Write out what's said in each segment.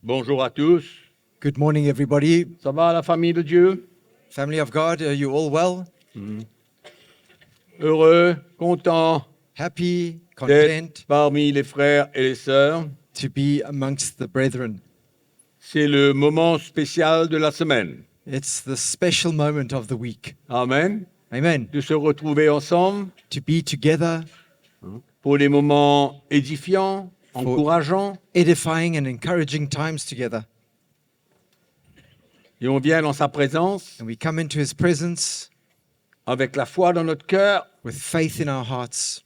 Bonjour à tous. Good morning, everybody. Ça va la famille de Dieu? Family of God, are you all well? Heureux, content Happy, d'être content parmi les frères et les sœurs. to be amongst the brethren. C'est le moment spécial de la semaine. It's the special moment of the week. Amen. Amen. De se retrouver ensemble To be together, pour les moments édifiants, encourageants. edifying and encouraging times together. Et on vient dans sa présence And we come into His presence avec la foi dans notre cœur. with faith in our hearts.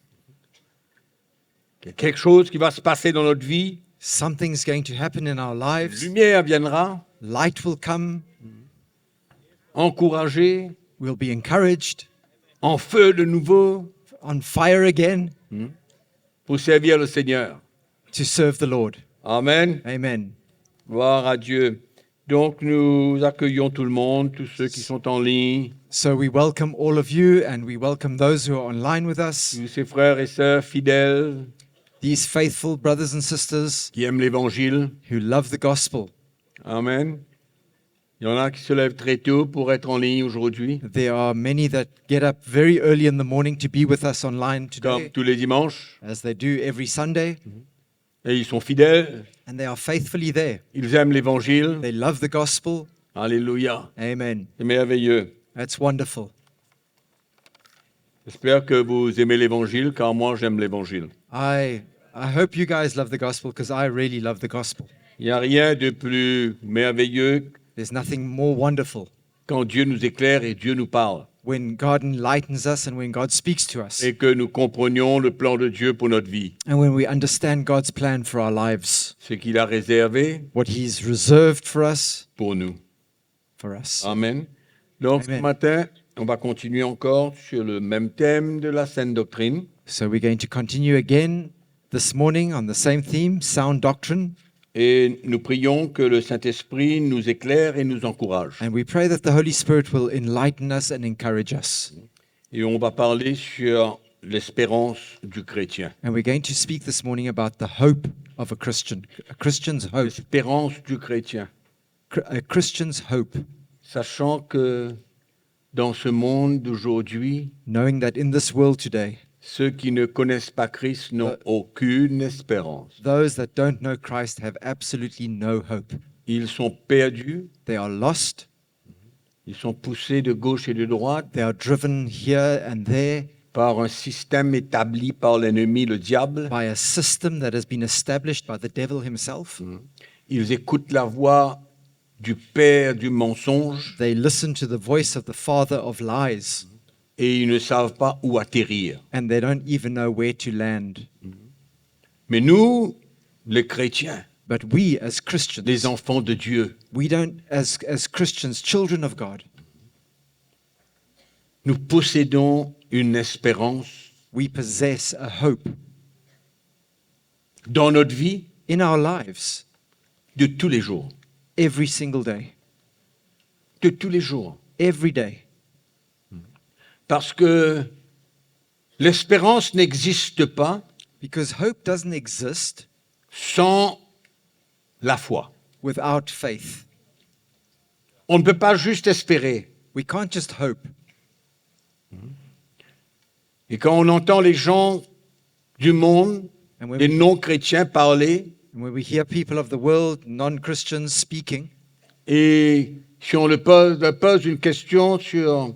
Il y a quelque chose qui va se passer dans notre vie. Something's going to happen in our lives. Lumière viendra, Light will come. encourager, We'll be encouraged, en feu de nouveau on fire again pour servir le Seigneur. to serve the Lord. Amen. Amen. Gloire à Dieu. Donc nous accueillons tout le monde, tous ceux qui sont en ligne, So we welcome all of you and we welcome those who are online with us, tous ces frères et sœurs fidèles these faithful brothers and sisters qui aiment l'Évangile. who love the gospel. Amen. Il y en a qui se lèvent très tôt pour être en ligne aujourd'hui, There are many that get up very early in the morning to be with us online comme today, tous les dimanches, as they do every Sunday, et ils sont fidèles, and they are faithfully there. ils aiment l'Évangile. They love the gospel. Alléluia. Amen. C'est merveilleux. That's wonderful. J'espère que vous aimez l'Évangile, car moi j'aime l'Évangile. I hope you guys love the gospel because I really love the gospel. Il n'y a rien de plus merveilleux There's nothing more wonderful quand Dieu nous éclaire et Dieu nous parle, when God enlightens us and when God speaks to us et que nous comprenions le plan de Dieu pour notre vie, and when we understand God's plan for our lives, ce qu'il a réservé what He's reserved for us. pour us. Amen. Donc ce Amen. matin, on va continuer encore sur le même thème de la saine doctrine. So we're going to continue again this morning on the same theme, sound doctrine, Et nous prions que le Saint-Esprit nous éclaire et nous encourage. and we pray that the Holy Spirit will enlighten us and encourage us. Et on va parler sur l'espérance du chrétien. And we're going to speak this morning about the hope of a Christian's hope, L'espérance du chrétien. a Christian's hope, Sachant que dans ce monde d'aujourd'hui, knowing that in this world today, ceux qui ne connaissent pas Christ n'ont aucune espérance. those that don't know Christ have absolutely no hope. Ils sont perdus, They are lost, ils sont poussés de gauche et de droite they are driven here and there par un système établi par l'ennemi, le diable. by a system that has been established by the devil himself. Ils écoutent la voix du père du mensonge They listen to the voice of the father of lies, et ils ne savent pas où atterrir. and they don't even know where to land. Mais nous, les chrétiens, But we as Christians, les enfants de Dieu, we don't, as Christians, children of God, nous possédons une espérance we possess a hope dans notre vie in our lives de tous les jours. every single day, De tous les jours. every day. Parce que l'espérance n'existe pas Because hope doesn't exist sans la foi. without faith. On ne peut pas juste espérer. We can't just hope. Et quand on entend les gens du monde, And when, les non-chrétiens parler, and when we hear people of the world, non-Christians speaking, et si on leur pose une question sur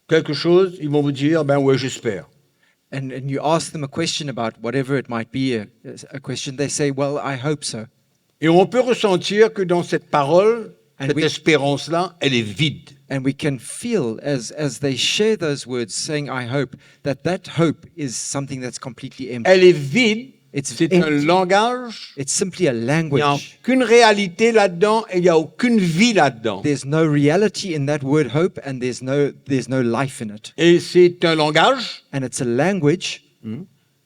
quelque chose, ils vont vous dire, ben ouais, j'espère. and you ask them a question about whatever it might be, a question, they say, well, I hope so. Et on peut ressentir que dans cette parole, And cette we- espérance-là, elle est vide. And we can feel as they share those words saying, I hope, that hope is something that's completely empty. Elle est vide, It's c'est un empty. langage, It's simply a il n'y a language. aucune réalité là-dedans et il n'y a aucune vie là-dedans. There's no reality in that word hope, and there's no life in it. Et c'est un langage And it's a language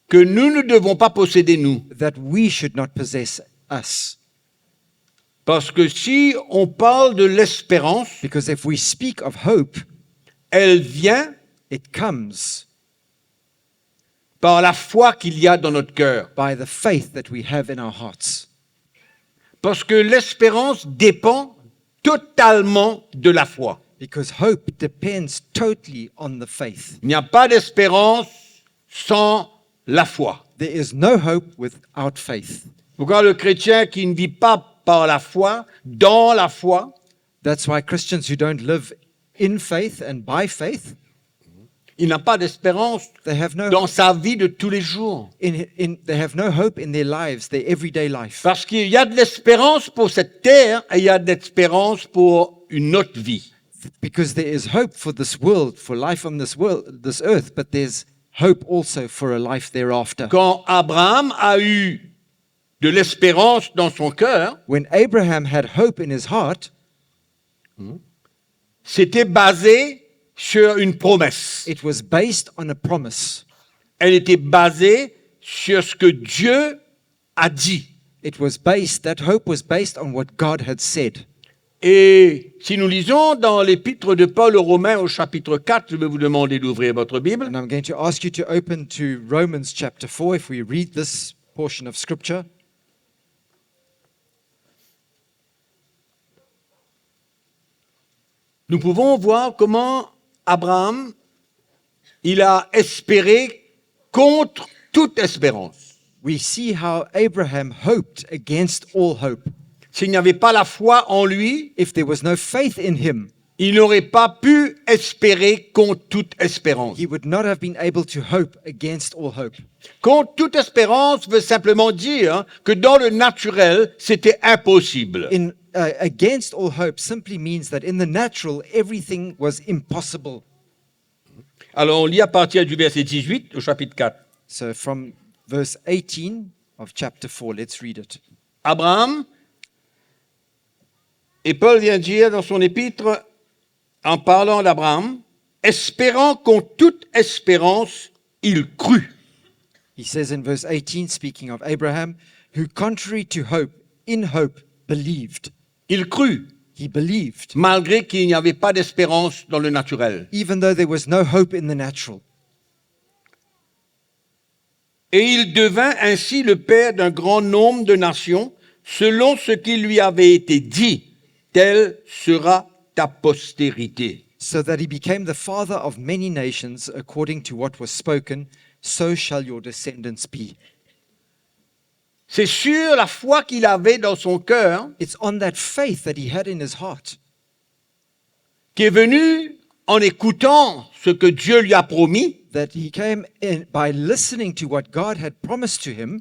que nous ne devons pas posséder, nous. that we should not possess us. Parce que si on parle de l'espérance, Because if we speak of hope, elle vient it comes par la foi qu'il y a dans notre cœur. by the faith that we have in our hearts. Parce que l'espérance dépend totalement de la foi. Because hope depends totally on the faith. Il n'y a pas d'espérance sans la foi. There is no hope without faith. Pourquoi le chrétien qui ne vit pas par la foi, dans la foi, That's why Christians who don't live in faith and by faith, il n'a pas d'espérance they have no dans sa vie de tous les jours. they have no hope in their lives, their everyday life. Parce qu'il y a de l'espérance pour cette terre et il y a de l'espérance pour une autre vie. Because there is hope for this world, for life on this world, this earth, but there's hope also for a life thereafter. Quand Abraham a eu de l'espérance dans son cœur, When Abraham had hope in his heart, c'était basé sur une promesse. it was based on a promise. Elle était basée sur ce que Dieu a dit. That hope was based on what God had said. Et si nous lisons dans l'épître de Paul aux Romains au chapitre 4, je vais vous demander d'ouvrir votre Bible. And I'm going to ask you to open to Romans chapter 4 if we read this portion of scripture. Nous pouvons voir comment Abraham, il a espéré contre toute espérance. We see how Abraham hoped against all hope. S'il n'y avait pas la foi en lui, If there was no faith in him, il n'aurait pas pu espérer contre toute espérance. he would not have been able to hope against all hope. Contre toute espérance veut simplement dire que dans le naturel, c'était impossible. Against all hope simply means that in the natural, everything was impossible. Alors on lit à partir du verset 18 au chapitre 4. So from verse 18 of chapter 4, let's read it. Abraham, et Paul vient dire dans son épître, en parlant d'Abraham, espérant contre toute espérance, il crut. He says in verse 18, speaking of Abraham, who contrary to hope, in hope, believed. Il crut, He believed, malgré qu'il n'y avait pas d'espérance dans le naturel. even though there was no hope in the natural. Et il devint ainsi le père d'un grand nombre de nations, selon ce qui lui avait été dit, telle sera ta postérité. So that he became the father of many nations, according to what was spoken, so shall your descendants be. C'est sur la foi qu'il avait dans son cœur It's on that faith that he had in his heart qu'est venu, en écoutant ce que Dieu lui a promis, that he came in by listening to what God had promised to him,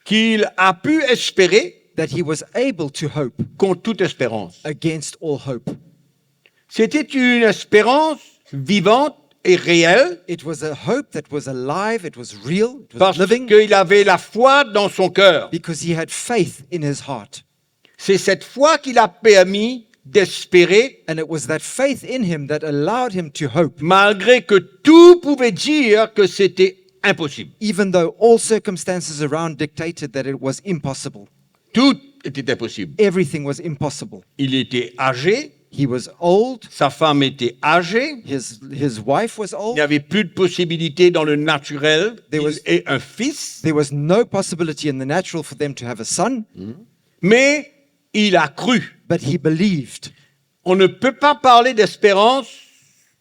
qu'il a pu espérer that he was able to hope contre toute espérance. against all hope. C'était une espérance vivante et réelle It was a hope that was alive, it was real, it was parce living, qu'il avait la foi dans son cœur. because he had faith in his heart. C'est cette foi qui l'a permis d'espérer And it was that faith in him that allowed him to hope, malgré que tout pouvait dire que c'était impossible. even though all circumstances around dictated that it was impossible. Tout était impossible. Everything was impossible. Il était âgé, He was old, sa femme était âgée, his wife was il old, n'y avait plus de possibilité dans le naturel There qu'il was- ait un fils, there was no possibility in the natural for them to have a son, mais il a cru. but he believed. On ne peut pas parler d'espérance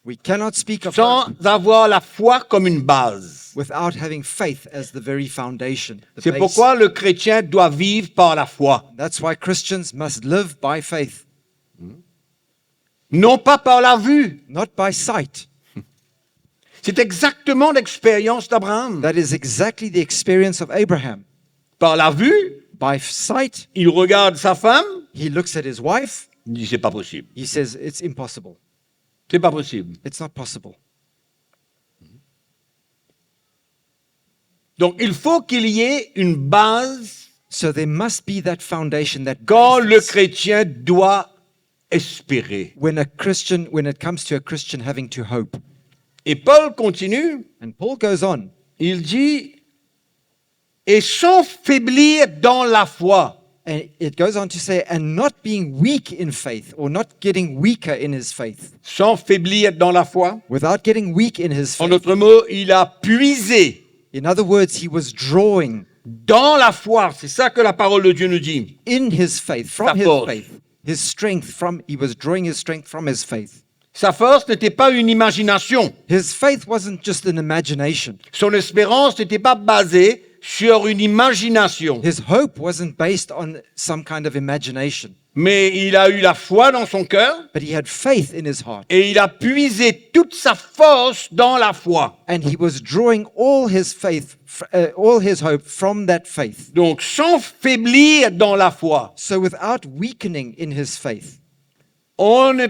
We cannot speak of sans hope avoir la foi comme une base. without having faith as the very foundation. the C'est base. pourquoi le chrétien doit vivre par la foi, That's why Christians must live by faith, non pas par la vue. not by sight. C'est exactement l'expérience d'Abraham. That is exactly the experience of Abraham. Par la vue, By sight, il regarde sa femme, he looks at his wife, il dit c'est pas possible. he says, it's impossible. C'est pas possible. It's not possible. Donc il faut qu'il y ait une base So there must be that foundation, that quand le basis chrétien doit espérer. when it comes to a Christian having to hope. Et Paul continue, And Paul goes on, il dit, et sans faiblir dans la foi. and it goes on to say, and not being weak in faith, or not getting weaker in his faith. Sans faiblir dans la foi. Without getting weak in his En faith. d'autres mots, il a puisé In other words, he was drawing dans la foi. C'est ça que la parole de Dieu nous dit. In his faith, from Sa his force. faith, his strength from, he was drawing his strength from his faith. Sa force n'était pas une imagination. His faith wasn't just an imagination. Son espérance n'était pas basée sur une imagination. His hope wasn't based on some kind of imagination, Mais il a eu la foi dans son cœur but he had faith in his heart. et il a puisé toute sa force dans la foi. And he was drawing all his faith, all his hope from that faith. Donc, sans faiblir dans la foi. So without weakening in his faith, On ne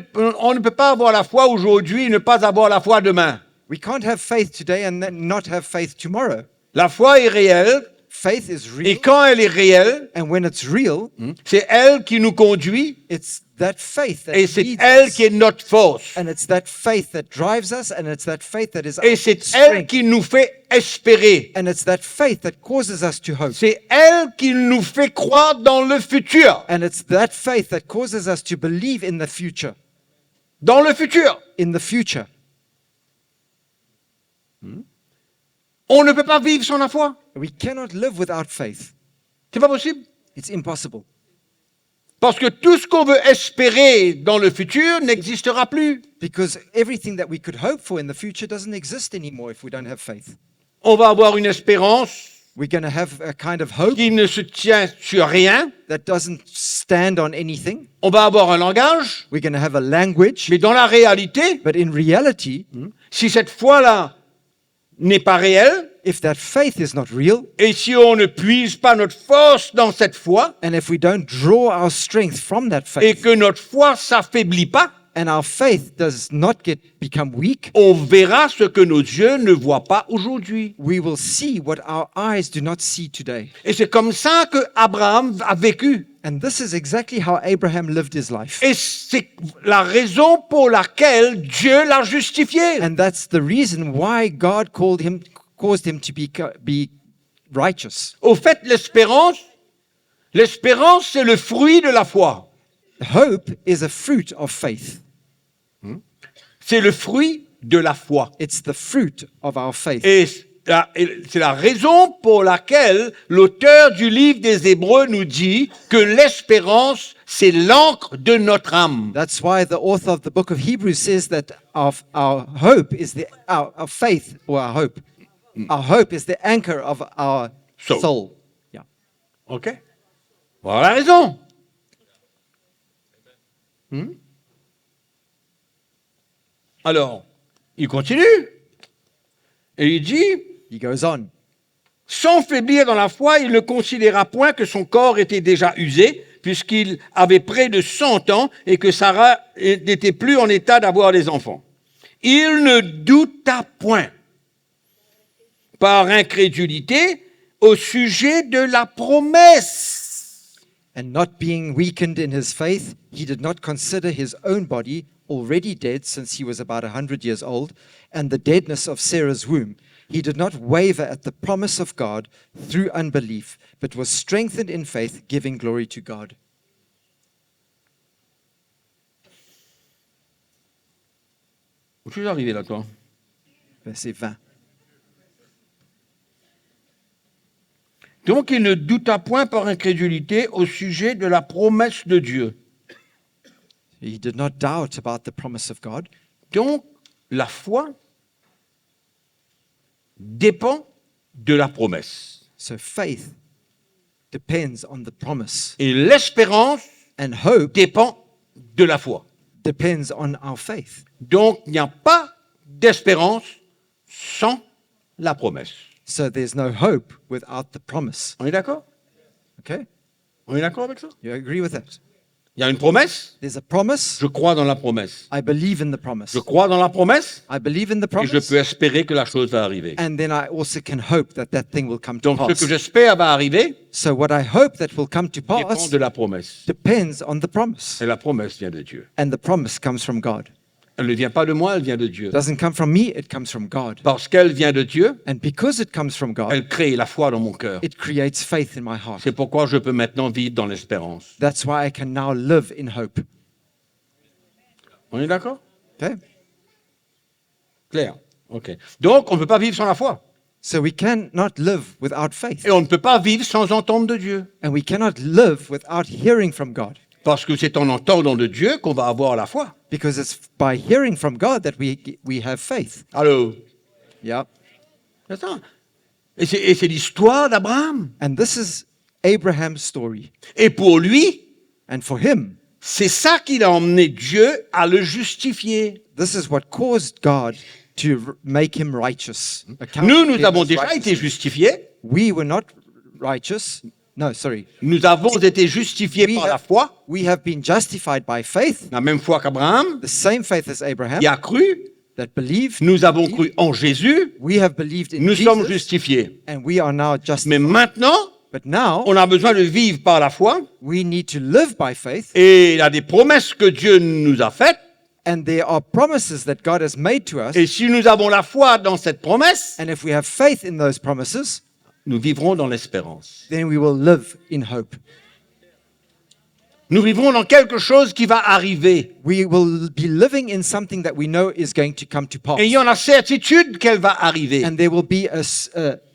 peut pas avoir la foi aujourd'hui et ne pas avoir la foi demain. we can't have faith today and then not have faith tomorrow. La foi est réelle Faith is et real, quand elle est réelle, and when it's real, c'est elle qui nous conduit it's that faith that et c'est leads elle us. qui est notre force. And it's that faith that drives us, and it's that faith that is Et our c'est elle strength. qui nous fait espérer. And it's that faith that causes us to hope. C'est elle qui nous fait croire dans le futur. And it's that faith that causes us to believe in the future. Dans le futur. In the future. On ne peut pas vivre sans la foi. We cannot live without faith. C'est pas possible. It's impossible. Parce que tout ce qu'on veut espérer dans le futur n'existera plus. Because everything that we could hope for in the future doesn't exist anymore if we don't have faith. On va avoir une espérance We're going to have a kind of hope qui ne se tient sur rien. that doesn't stand on anything. On va avoir un langage, We're going to have a language. mais dans la réalité, But in reality, si cette foi-là n'est pas réelle, if that faith is not real, et si on ne puise pas notre force dans cette foi, and if we don't draw our strength from that et faith, que notre foi s'affaiblit pas, and our faith does not become weak, on verra ce que nos yeux ne voient pas aujourd'hui. we will see what our eyes do not see today. Et c'est comme ça que Abraham a vécu. And this is exactly how Abraham lived his life. Et c'est la raison pour laquelle Dieu l'a justifié. And that's the reason why God caused him to be righteous. Au fait, l'espérance, c'est le fruit de la foi. Hope is a fruit of faith. C'est le fruit de la foi. It's the fruit of our faith. Et c'est la raison pour laquelle l'auteur du livre des Hébreux nous dit que l'espérance, c'est l'encre de notre âme. That's why the author of the book of Hebrews says that our hope is our faith, or our hope. Our hope is the anchor of our Soul. soul. Yeah. OK? Voilà la raison. Alors, il continue. Et il dit, He goes on. sans faiblir dans la foi, il ne considéra point que son corps était déjà usé, puisqu'il avait près de 100 ans et que Sarah n'était plus en état d'avoir des enfants. Il ne douta point, par incrédulité, au sujet de la promesse. And not being weakened in his faith, he did not consider his own body already dead since he was about 100 years old, and the deadness of Sarah's womb. He did not waver at the promise of God through unbelief, but was strengthened in faith, giving glory to God. Où tu es arrivé là, toi? Verset 20. Donc il ne douta point par incrédulité au sujet de la promesse de Dieu. He did not doubt about the promise of God. Donc la foi dépend de la promesse. So faith depends on the promise, Et l'espérance and hope dépend de la foi. depends on our faith. Donc il n'y a pas d'espérance sans la promesse. So there's no hope without the promise. On est d'accord? Okay? On est d'accord avec ça? You agree with that? Il y a une promesse, There's a promise. je crois dans la promesse. I believe in the promise. Je crois dans la promesse I believe in the et je promise. peux espérer que la chose va arriver. And then I also can hope that that thing will come to Donc ce pass. que j'espère va arriver So what I hope that will come to dépend pass de la promesse. depends on the promise. Et la promesse vient de Dieu. And the promise comes from God. Elle ne vient pas de moi, elle vient de Dieu. It doesn't come from me, it comes from God. Parce qu'elle vient de Dieu, And because it comes from God, elle crée la foi dans mon cœur. it creates faith in my heart. C'est pourquoi je peux maintenant vivre dans l'espérance. That's why I can now live in hope. On est d'accord? Okay? Clair. OK. Donc, on ne peut pas vivre sans la foi. So we cannot live without faith. Et on ne peut pas vivre sans entendre de Dieu. And we cannot live without hearing from God. Parce que c'est en entendant de Dieu qu'on va avoir la foi. Because it's by hearing from God that we have faith. Allô? Yeah. C'est ça. Et c'est l'histoire d'Abraham. And this is Abraham's story. Et pour lui, And for him, c'est ça qui a emmené Dieu à le justifier. this is what caused God to make him righteous. Nous avons déjà été justifiés. We were not righteous. No, sorry. Nous avons été justifiés par la foi, We have been justified by faith, la même foi qu'Abraham, the same faith as Abraham, qui a cru. that believed. Nous avons cru en Jésus. We have believed in Nous sommes Jesus, justifiés. and we are now Mais justified. maintenant, But now, on a besoin de vivre par la foi. we need to live by faith, Et il y a des promesses que Dieu nous a faites. and there are promises that God has made to us. Et si nous avons la foi dans cette promesse, And if we have faith in those promises, nous vivrons dans l'espérance. then we will live in hope. Nous vivrons dans quelque chose qui va arriver. We will be living in something that we know is going to come to pass. Et il y a la certitude qu'elle va arriver. And there will be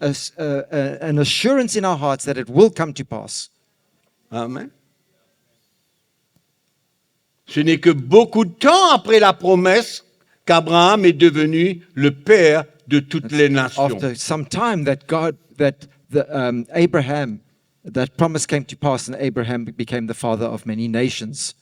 an assurance in our hearts that it will come to pass. Amen. Ce n'est que beaucoup de temps après la promesse qu'Abraham est devenu le père de toutes les nations. After some time Abraham, that promise came to pass, and Abraham became the father of many nations.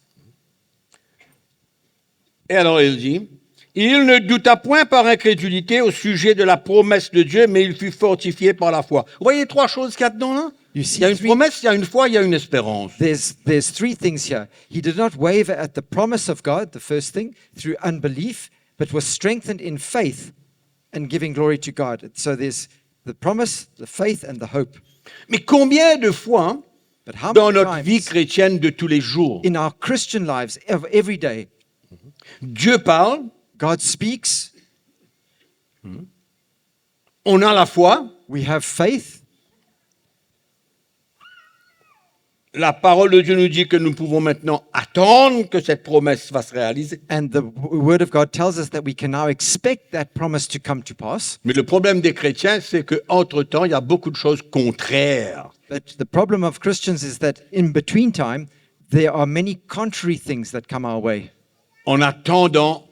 Et alors il dit, il ne douta point par incrédulité au sujet de la promesse de Dieu, mais il fut fortifié par la foi. Vous voyez trois choses qu'il y a dedans là? You Il see y a une three- promesse, il y a une foi, il y a une espérance. There's three things here. He did not waver at the promise of God, the first thing, through unbelief, but was strengthened in faith and giving glory to God. So there's the promise, the faith, and the hope. Mais combien de fois, But how dans many notre vie times chrétienne de tous les jours, in our Christian lives of every day, Dieu parle, God speaks, on a la foi, we have faith, la parole de Dieu nous dit que nous pouvons maintenant attendre que cette promesse va se réaliser. and the word of God tells us that we can now expect that promise to come to pass. Mais le problème des chrétiens, c'est qu'entre-temps, il y a beaucoup de choses contraires. But the problem of Christians is that in between time, there are many contrary things that come our way En attendant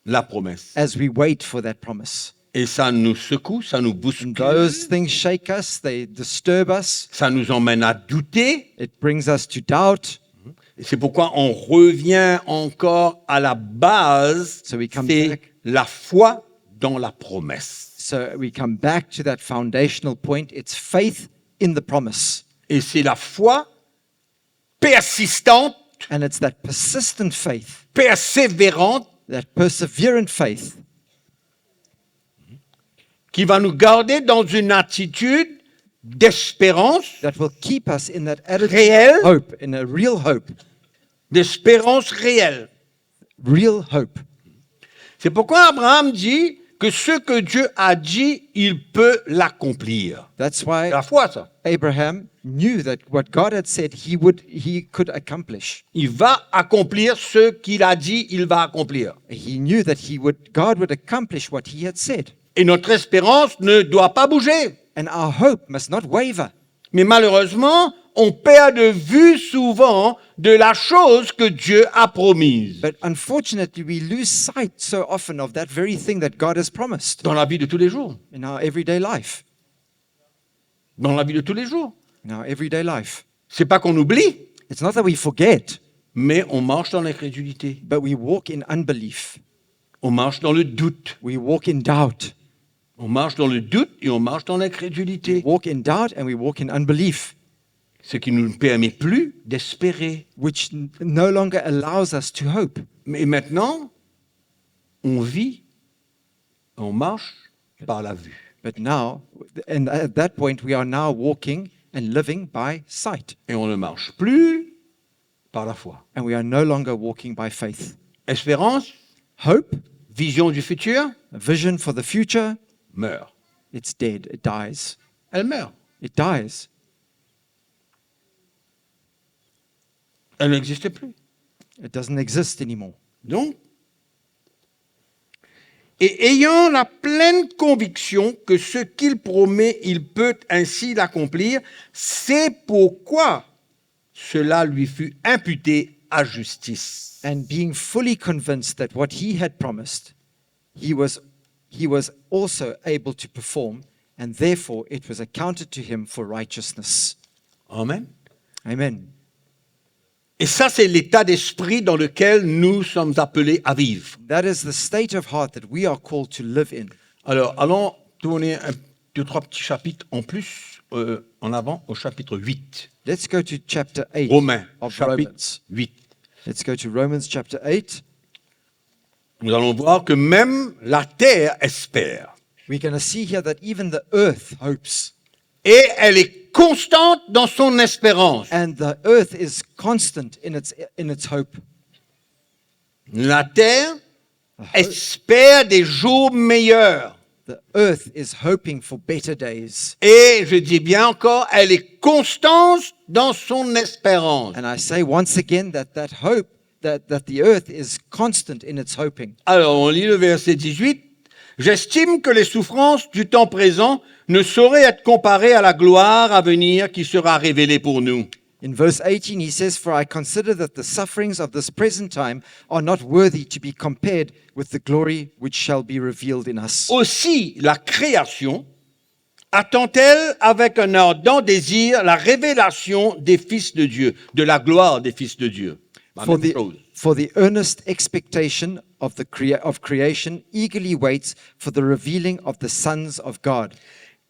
la promesse. as we wait for that promise. Et ça nous secoue, ça nous And bouscule, those things shake us, they disturb us, ça nous emmène à douter. it brings us to doubt. Et c'est pourquoi on revient encore à la base, So we come c'est back. la foi dans la promesse. So we come back to that foundational point. It's faith in the promise. Et c'est la foi persistante, And it's that persistent faith, persévérante, that perseverant faith qui va nous garder dans une attitude d'espérance, that will keep us in that attitude Réel. of hope, in a real hope. d'espérance réelle. Real hope. C'est pourquoi Abraham dit que ce que Dieu a dit, il peut l'accomplir. That's why C'est la foi, ça. Abraham knew that what God had said he could accomplish. Il va accomplir ce qu'il a dit, il va accomplir. He knew that God would accomplish what he had said. Et notre espérance ne doit pas bouger. And our hope must not waver. Mais malheureusement, on perd de vue souvent de la chose que Dieu a promise But unfortunately, we lose sight so often of that very thing that God has promised dans la vie de tous les jours. in our everyday life. Dans la vie de tous les jours. In our everyday life. C'est pas qu'on oublie, It's not that we forget, mais on marche dans l'incrédulité. but we walk in unbelief. On marche dans le doute. We walk in doubt. On marche dans le doute et on marche dans We l'incrédulité. walk in doubt and we walk in unbelief, Ce qui ne nous permet plus d'espérer. which no longer allows us to hope. Mais maintenant, on vit, on marche par la vue. But now, and at that point, we are now walking and living by sight. Et on ne marche plus par la foi. And we are no longer walking by faith. Espérance, Hope, vision du futur, a vision for the future, meurt. it's dead. It dies. Elle meurt. It dies. Elle n'existe plus. It doesn't exist anymore. Donc, et ayant la pleine conviction que ce qu'il promet, il peut ainsi l'accomplir, c'est pourquoi cela lui fut imputé à justice. And being fully convinced that what he had promised, he was also able to perform, and therefore it was accounted to him for righteousness. Amen. Amen. Et ça, c'est l'état d'esprit dans lequel nous sommes appelés à vivre. That is the state of heart that we are called to live in. Alors, allons tourner deux, trois petits chapitres en plus, en avant, au chapitre 8. Let's go to chapter 8 Romains, of chapitre Romans. 8. Let's go to Romans chapter 8. Nous allons voir que même la terre espère. We're going to see here that even the earth hopes. Et elle est constante dans son espérance. And the earth is constant in its hope. La terre espère des jours meilleurs. The earth is hoping for better days. Et je dis bien encore, elle est constante dans son espérance. And I say once again that hope, that the earth is constant in its hoping. Alors, on lit le verset 18. J'estime que les souffrances du temps présent ne sauraient être comparées à la gloire à venir qui sera révélée pour nous. In verse 18, he says, "For I consider that the sufferings of this present time are not worthy to be compared with the glory which shall be revealed in us." Aussi, la création attend-elle avec un ardent désir la révélation des fils de Dieu, de la gloire des fils de Dieu. La For même the, chose. for the earnest expectation of creation eagerly waits for the revealing of the sons of God.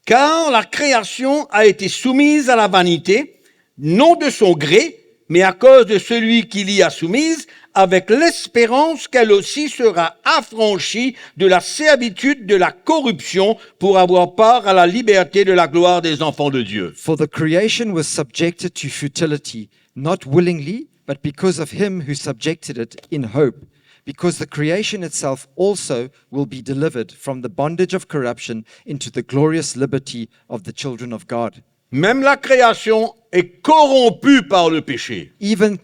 Car la création a été soumise à la vanité, non de son gré, mais à cause de celui qui l'y a soumise, avec l'espérance qu'elle aussi sera affranchie de la servitude de la corruption pour avoir part à la liberté de la gloire des enfants de Dieu. For the creation was subjected to futility, not willingly, but because of him who subjected it in hope, because the creation itself also will be delivered from the bondage of corruption into the glorious liberty of the children of God. Même la création est corrompue par le péché. Even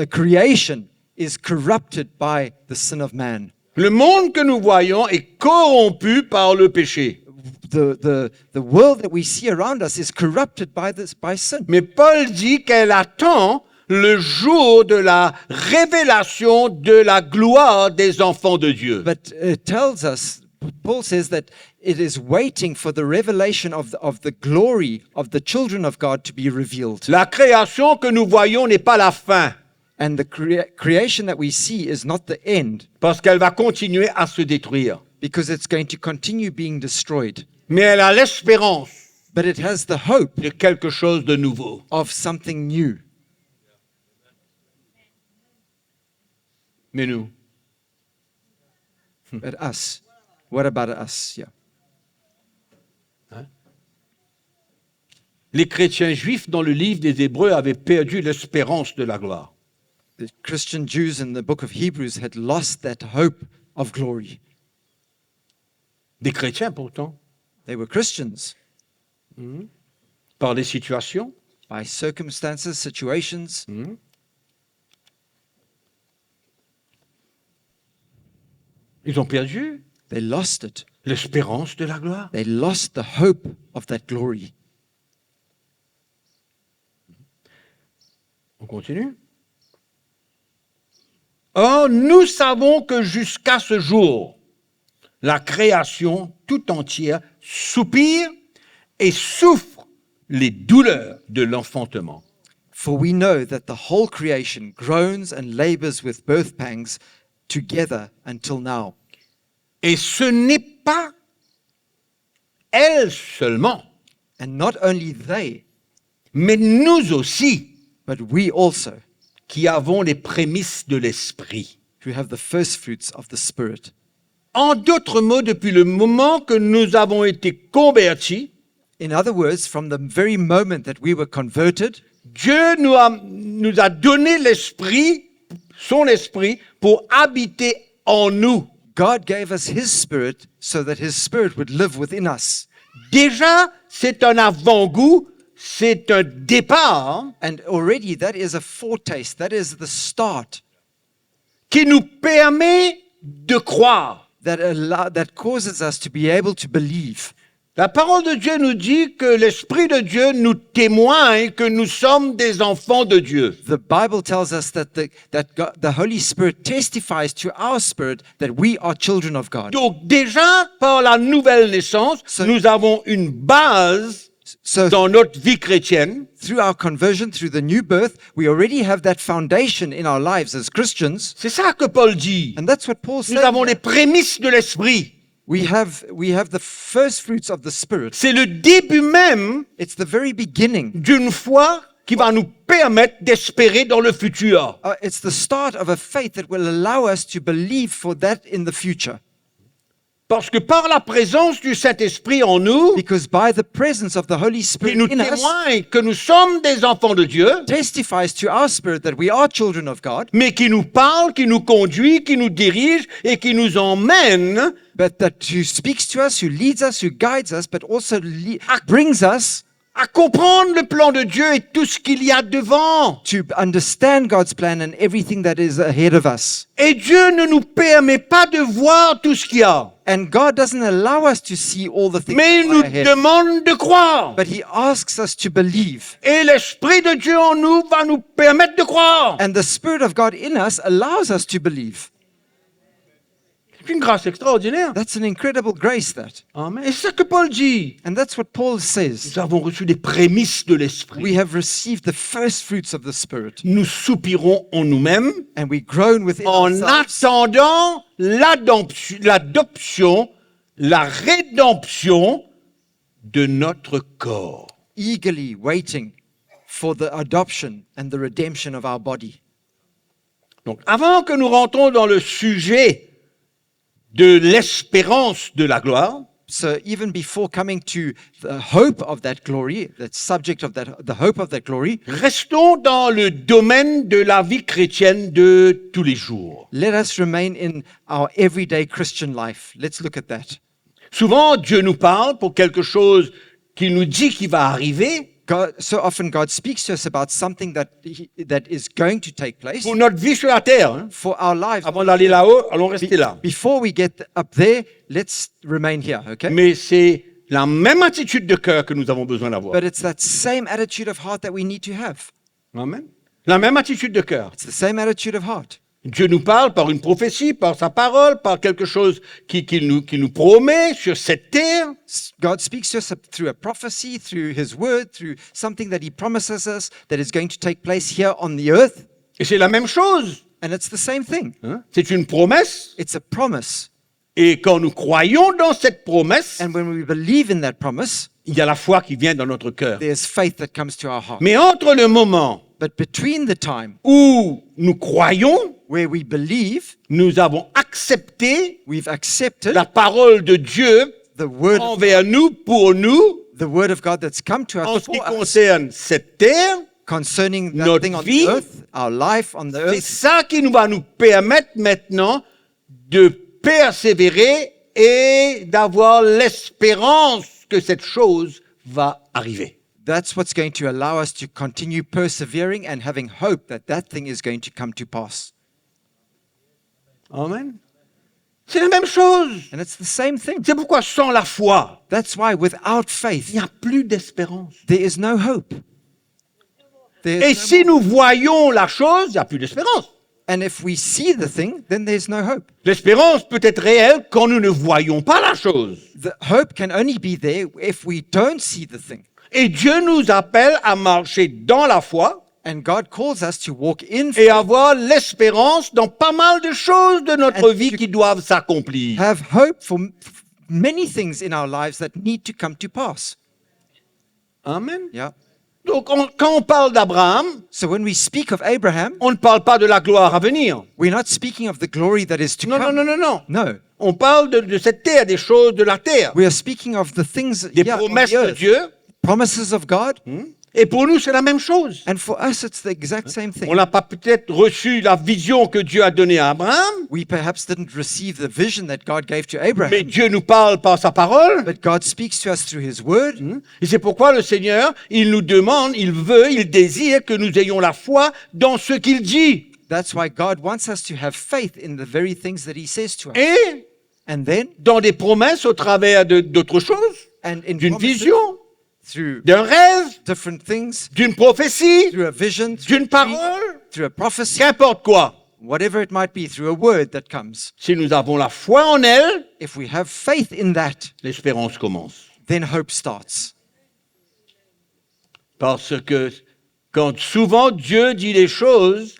creation is corrupted by the sin of man. Le monde que nous voyons est corrompu par le péché. The world that we see around us is corrupted by sin. Mais Paul dit qu'elle attend le jour de la révélation de la gloire des enfants de Dieu. But it tells us, Paul says that it is waiting for the revelation of the glory of the children of God to be revealed. La création que nous voyons n'est pas la fin, And the creation that we see is not the end, parce qu'elle va continuer à se détruire. because it's going to continue being destroyed. Mais elle a l'espérance But it has the hope de quelque chose de nouveau. of something new. Mais nous, But us, what about us? Yeah. les chrétiens juifs dans le livre des Hébreux avaient perdu l'espérance de la gloire. The Christian Jews in the book of Hebrews had lost that hope of glory. Des chrétiens pourtant, They were Christians. par des situations, By circumstances, situations, ils ont perdu they lost it. l'espérance de la gloire. They lost the hope of that glory. On continue. Or, nous savons que jusqu'à ce jour, la création tout entière soupire et souffre les douleurs de l'enfantement. For we know that the whole creation groans and labors with birth pangs together until now. Et ce n'est pas elle seulement, And not only they, mais nous aussi, but we also, qui avons les prémices de l'esprit. who have the first fruits of the Spirit. En d'autres mots, depuis le moment que nous avons été convertis, In other words, from the very moment that we were converted, Dieu nous a donné l'esprit, son esprit, pour habiter en nous. God gave us His Spirit so that His Spirit would live within us. Déjà, c'est un avant-goût, c'est un départ And already that is a foretaste, that is the start qui nous permet de croire. that causes us to be able to believe. La parole de Dieu nous dit que l'Esprit de Dieu nous témoigne que nous sommes des enfants de Dieu. The Bible tells us that the Holy Spirit testifies to our spirit that we are children of God. Donc déjà, par la nouvelle naissance, So- nous avons une base So dans notre vie chrétienne through our conversion, through the new birth, we already have that foundation in our lives as Christians. C'est ça que Paul dit. And that's what Paul Nous said. avons les prémices de l'Esprit. We have the first fruits of the Spirit. C'est le début même It's the very beginning. d'une foi qui va nous permettre d'espérer dans le futur. It's the start of a faith that will allow us to believe for that in the future. Parce que par la présence du Saint-Esprit en nous, Because by the presence of the Holy qui Spirit nous in us, témoigne que nous sommes des enfants de Dieu, testifies to our spirit that we are children of God, mais qui nous parle, qui nous conduit, qui nous dirige et qui nous emmène but that who speaks to us, who leads us, who guides us, but also brings us à comprendre le plan de Dieu et tout ce qu'il y a devant. to understand God's plan and everything that is ahead of us. Et Dieu ne nous permet pas de voir tout ce qu'il y a, And God doesn't allow us to see all the things mais that il lie nous ahead, demande de croire. but He asks us to believe. Et l'Esprit de Dieu en nous va nous permettre de croire. And the Spirit of God in us allows us to believe. C'est une grâce extraordinaire. That's an incredible grace, that. Amen. Et c'est ça que Paul dit. And that's what Paul says. Nous avons reçu des prémices de l'Esprit. We have received the first fruits of the Spirit, Nous soupirons en nous-mêmes and we groan within en ourselves attendant l'adoption, la rédemption de notre corps. eagerly waiting for the adoption and the redemption of our body. Donc, avant que nous rentrons dans le sujet de l'espérance de la gloire, So even before coming to the hope of that glory, that subject of the hope of that glory, restons dans le domaine de la vie chrétienne de tous les jours. let us remain in our everyday Christian life. Let's look at that. Souvent, Dieu nous parle pour quelque chose qu'il nous dit qui va arriver So often God speaks to us about something that is going to take place pour notre vie sur la terre. Hein. for our lives. Avant d'aller là-haut, allons rester là. Before we get up there, let's remain here, okay? Mais c'est la même attitude de cœur que nous avons besoin d'avoir. But it's that same attitude of heart that we need to have. Amen. La même attitude de cœur. It's the same attitude of heart. Dieu nous parle par une prophétie, par sa parole, par quelque chose qu'il nous promet sur cette terre. God speaks to us through a prophecy, through His word, through something that He promises us that is going to take place here on the earth. Et c'est la même chose. And it's the same thing. Hein. C'est une promesse. It's a promise. Et quand nous croyons dans cette promesse, And when we believe in that promise, il y a la foi qui vient dans notre cœur. there's faith that comes to our heart. Mais entre le moment But between the time où nous croyons, where we believe, nous avons accepté we've accepted la parole de Dieu the word envers nous, pour nous, of God that's come to en us ce qui for us concerne cette terre. concerning that notre thing on vie, the earth, our life on the C'est earth. ça qui nous va nous permettre maintenant de persévérer et d'avoir l'espérance que cette chose va arriver. That's what's going to allow us to continue persevering and having hope that that thing is going to come to pass. Amen. C'est la même chose. And it's the same thing. C'est pourquoi sans la foi, That's why without il faith, n'y a plus d'espérance. there is no hope. There Et is no si nous voyons la chose, il n'y a plus d'espérance. And if we see the thing, then there's no hope. L'espérance peut être réelle quand nous ne voyons pas la chose. The hope can only be there if we don't see the thing. Et Dieu nous appelle à marcher dans la foi And God calls us to walk in et faith, avoir l'espérance dans pas mal de choses de notre And vie to- qui doivent s'accomplir. have hope for many things in our lives that need to come to pass. Amen. Yeah. Donc, quand on parle d'Abraham, So when we speak of Abraham, on ne parle pas de la gloire à venir. we're not speaking of the glory that is to Non, non, come. non, non, non. No. On parle de cette terre, des choses de la terre, We are speaking of the things des here on promesses the de earth, Dieu. promises of God. Et pour nous, c'est la même chose. And for us, it's the exact same On thing. n'a pas peut-être reçu la vision que Dieu a donnée à Abraham, We perhaps didn't receive the vision that God gave to mais Abraham, Dieu nous parle par sa parole. but God speaks to us through His word. Et c'est pourquoi le Seigneur, il nous demande, il veut, il désire que nous ayons la foi dans ce qu'il dit. That's why God wants us to have faith in the very things that He says to us. et And then, dans des promesses au travers d'autres choses, and in d'une promises, vision, through d'un rêve, different things, d'une prophétie, through a vision, through a d'une dream, parole, through a prophecy, qu'importe quoi. whatever it might be, through a word that comes. Si nous avons la foi en elle, If we have faith in that, l'espérance commence. then hope starts. Parce que quand souvent Dieu dit les choses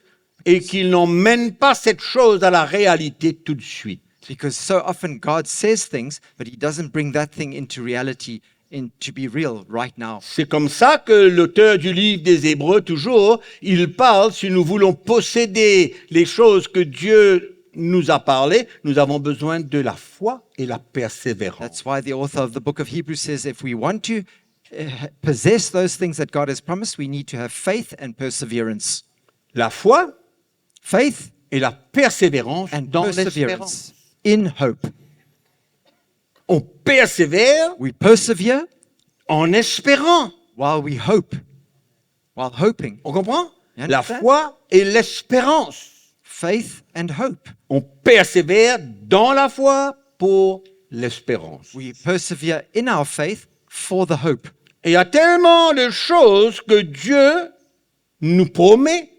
et qu'il n'emmène pas cette chose à la réalité tout de suite. Because so often God says things, but He doesn't bring that thing into reality, to be real right now. C'est comme ça que l'auteur du livre des Hébreux, toujours, il parle, si nous voulons posséder les choses que Dieu nous a parlé, nous avons besoin de la foi et la persévérance. That's why the author of the book of Hebrews says if we want to possess those things that God has promised, we need to have faith and perseverance. La foi Faith et la persévérance and dans l'espérance. perseverance in hope. On persévère We persevere en espérant. while we hope, while hoping. On comprend? You La understand? foi et l'espérance. Faith and hope. On persévère dans la foi pour l'espérance. We persevere in our faith for the hope. Et il y a tellement de choses que Dieu nous promet,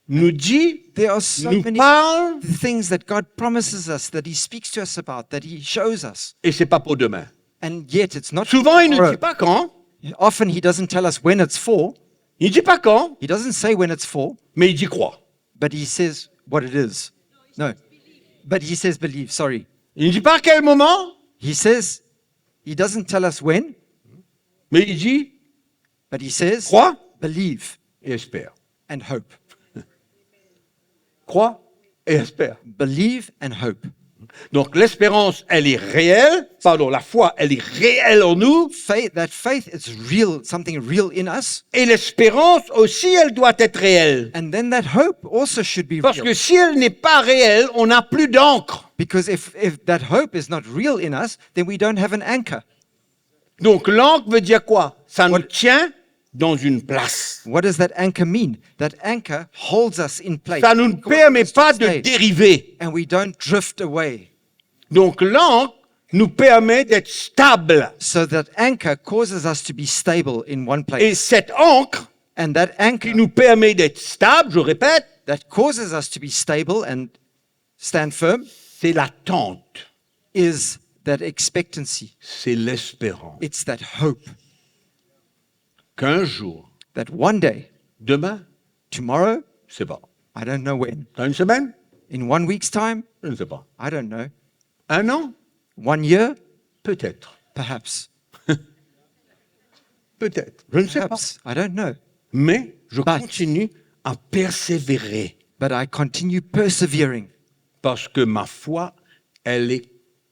nous dit, There are so nous many parle, things that God promises us, that He speaks to us about, that He shows us. et c'est pas pour demain. And yet it's not Souvent, il ne tomorrow. dit pas quand. Often He doesn't tell us when it's for. Il ne dit pas quand, He doesn't say when it's for, mais il dit crois. but He says what it is. No. But He says believe, sorry. Il ne dit pas à quel moment, He says, He doesn't tell us when, mais il dit but He says crois believe et espère. and hope. Crois et espère. Believe and hope. Donc l'espérance, elle est réelle. Pardon, la foi, elle est réelle en nous. Faith, that faith is real, something real in us. Et l'espérance aussi, elle doit être réelle. And then that hope also should be Parce real. que si elle n'est pas réelle, on n'a plus d'encre. Because if that hope is not real in us, then we don't have an anchor. Donc l'encre veut dire quoi? Ça nous What- tient dans une place. What does that anchor mean? That anchor holds us in place. Ça ne nous Causes permet us to pas de stay, dériver. and we don't drift away. Donc l'encre nous permet d'être stable. So that anchor causes us to be stable in one place. Et cette encre And that anchor qui nous permet d'être stable, je répète, that causes us to be stable and stand firm c'est l'attente, is that expectancy. c'est l'espérance. It's that hope Qu'un jour, that one day, demain, tomorrow, je ne sais pas. I don't know when, Dans une semaine, in 1 week's time, je ne sais pas. I don't know, Un an, 1 year, peut-être. perhaps, Peut-être. Je ne sais pas. perhaps, I don't know. Mais je But- continue à persévérer But I continue persevering parce que ma foi, elle est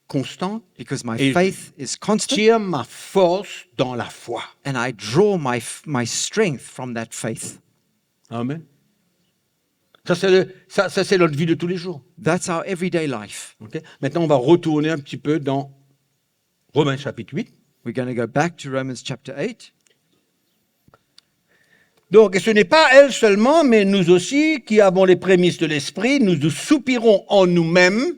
constante. because my Et je faith is constant tire ma force dans la foi. and I draw my strength from that faith. Amen. Ça, c'est notre vie de tous les jours. That's our everyday life. Ok. Maintenant, on va retourner un petit peu dans Romains chapitre 8. We're going to go back to Romans chapter 8. Donc, et ce n'est pas elle seulement, mais nous aussi, qui avons les prémices de l'esprit, nous soupirons en nous-mêmes,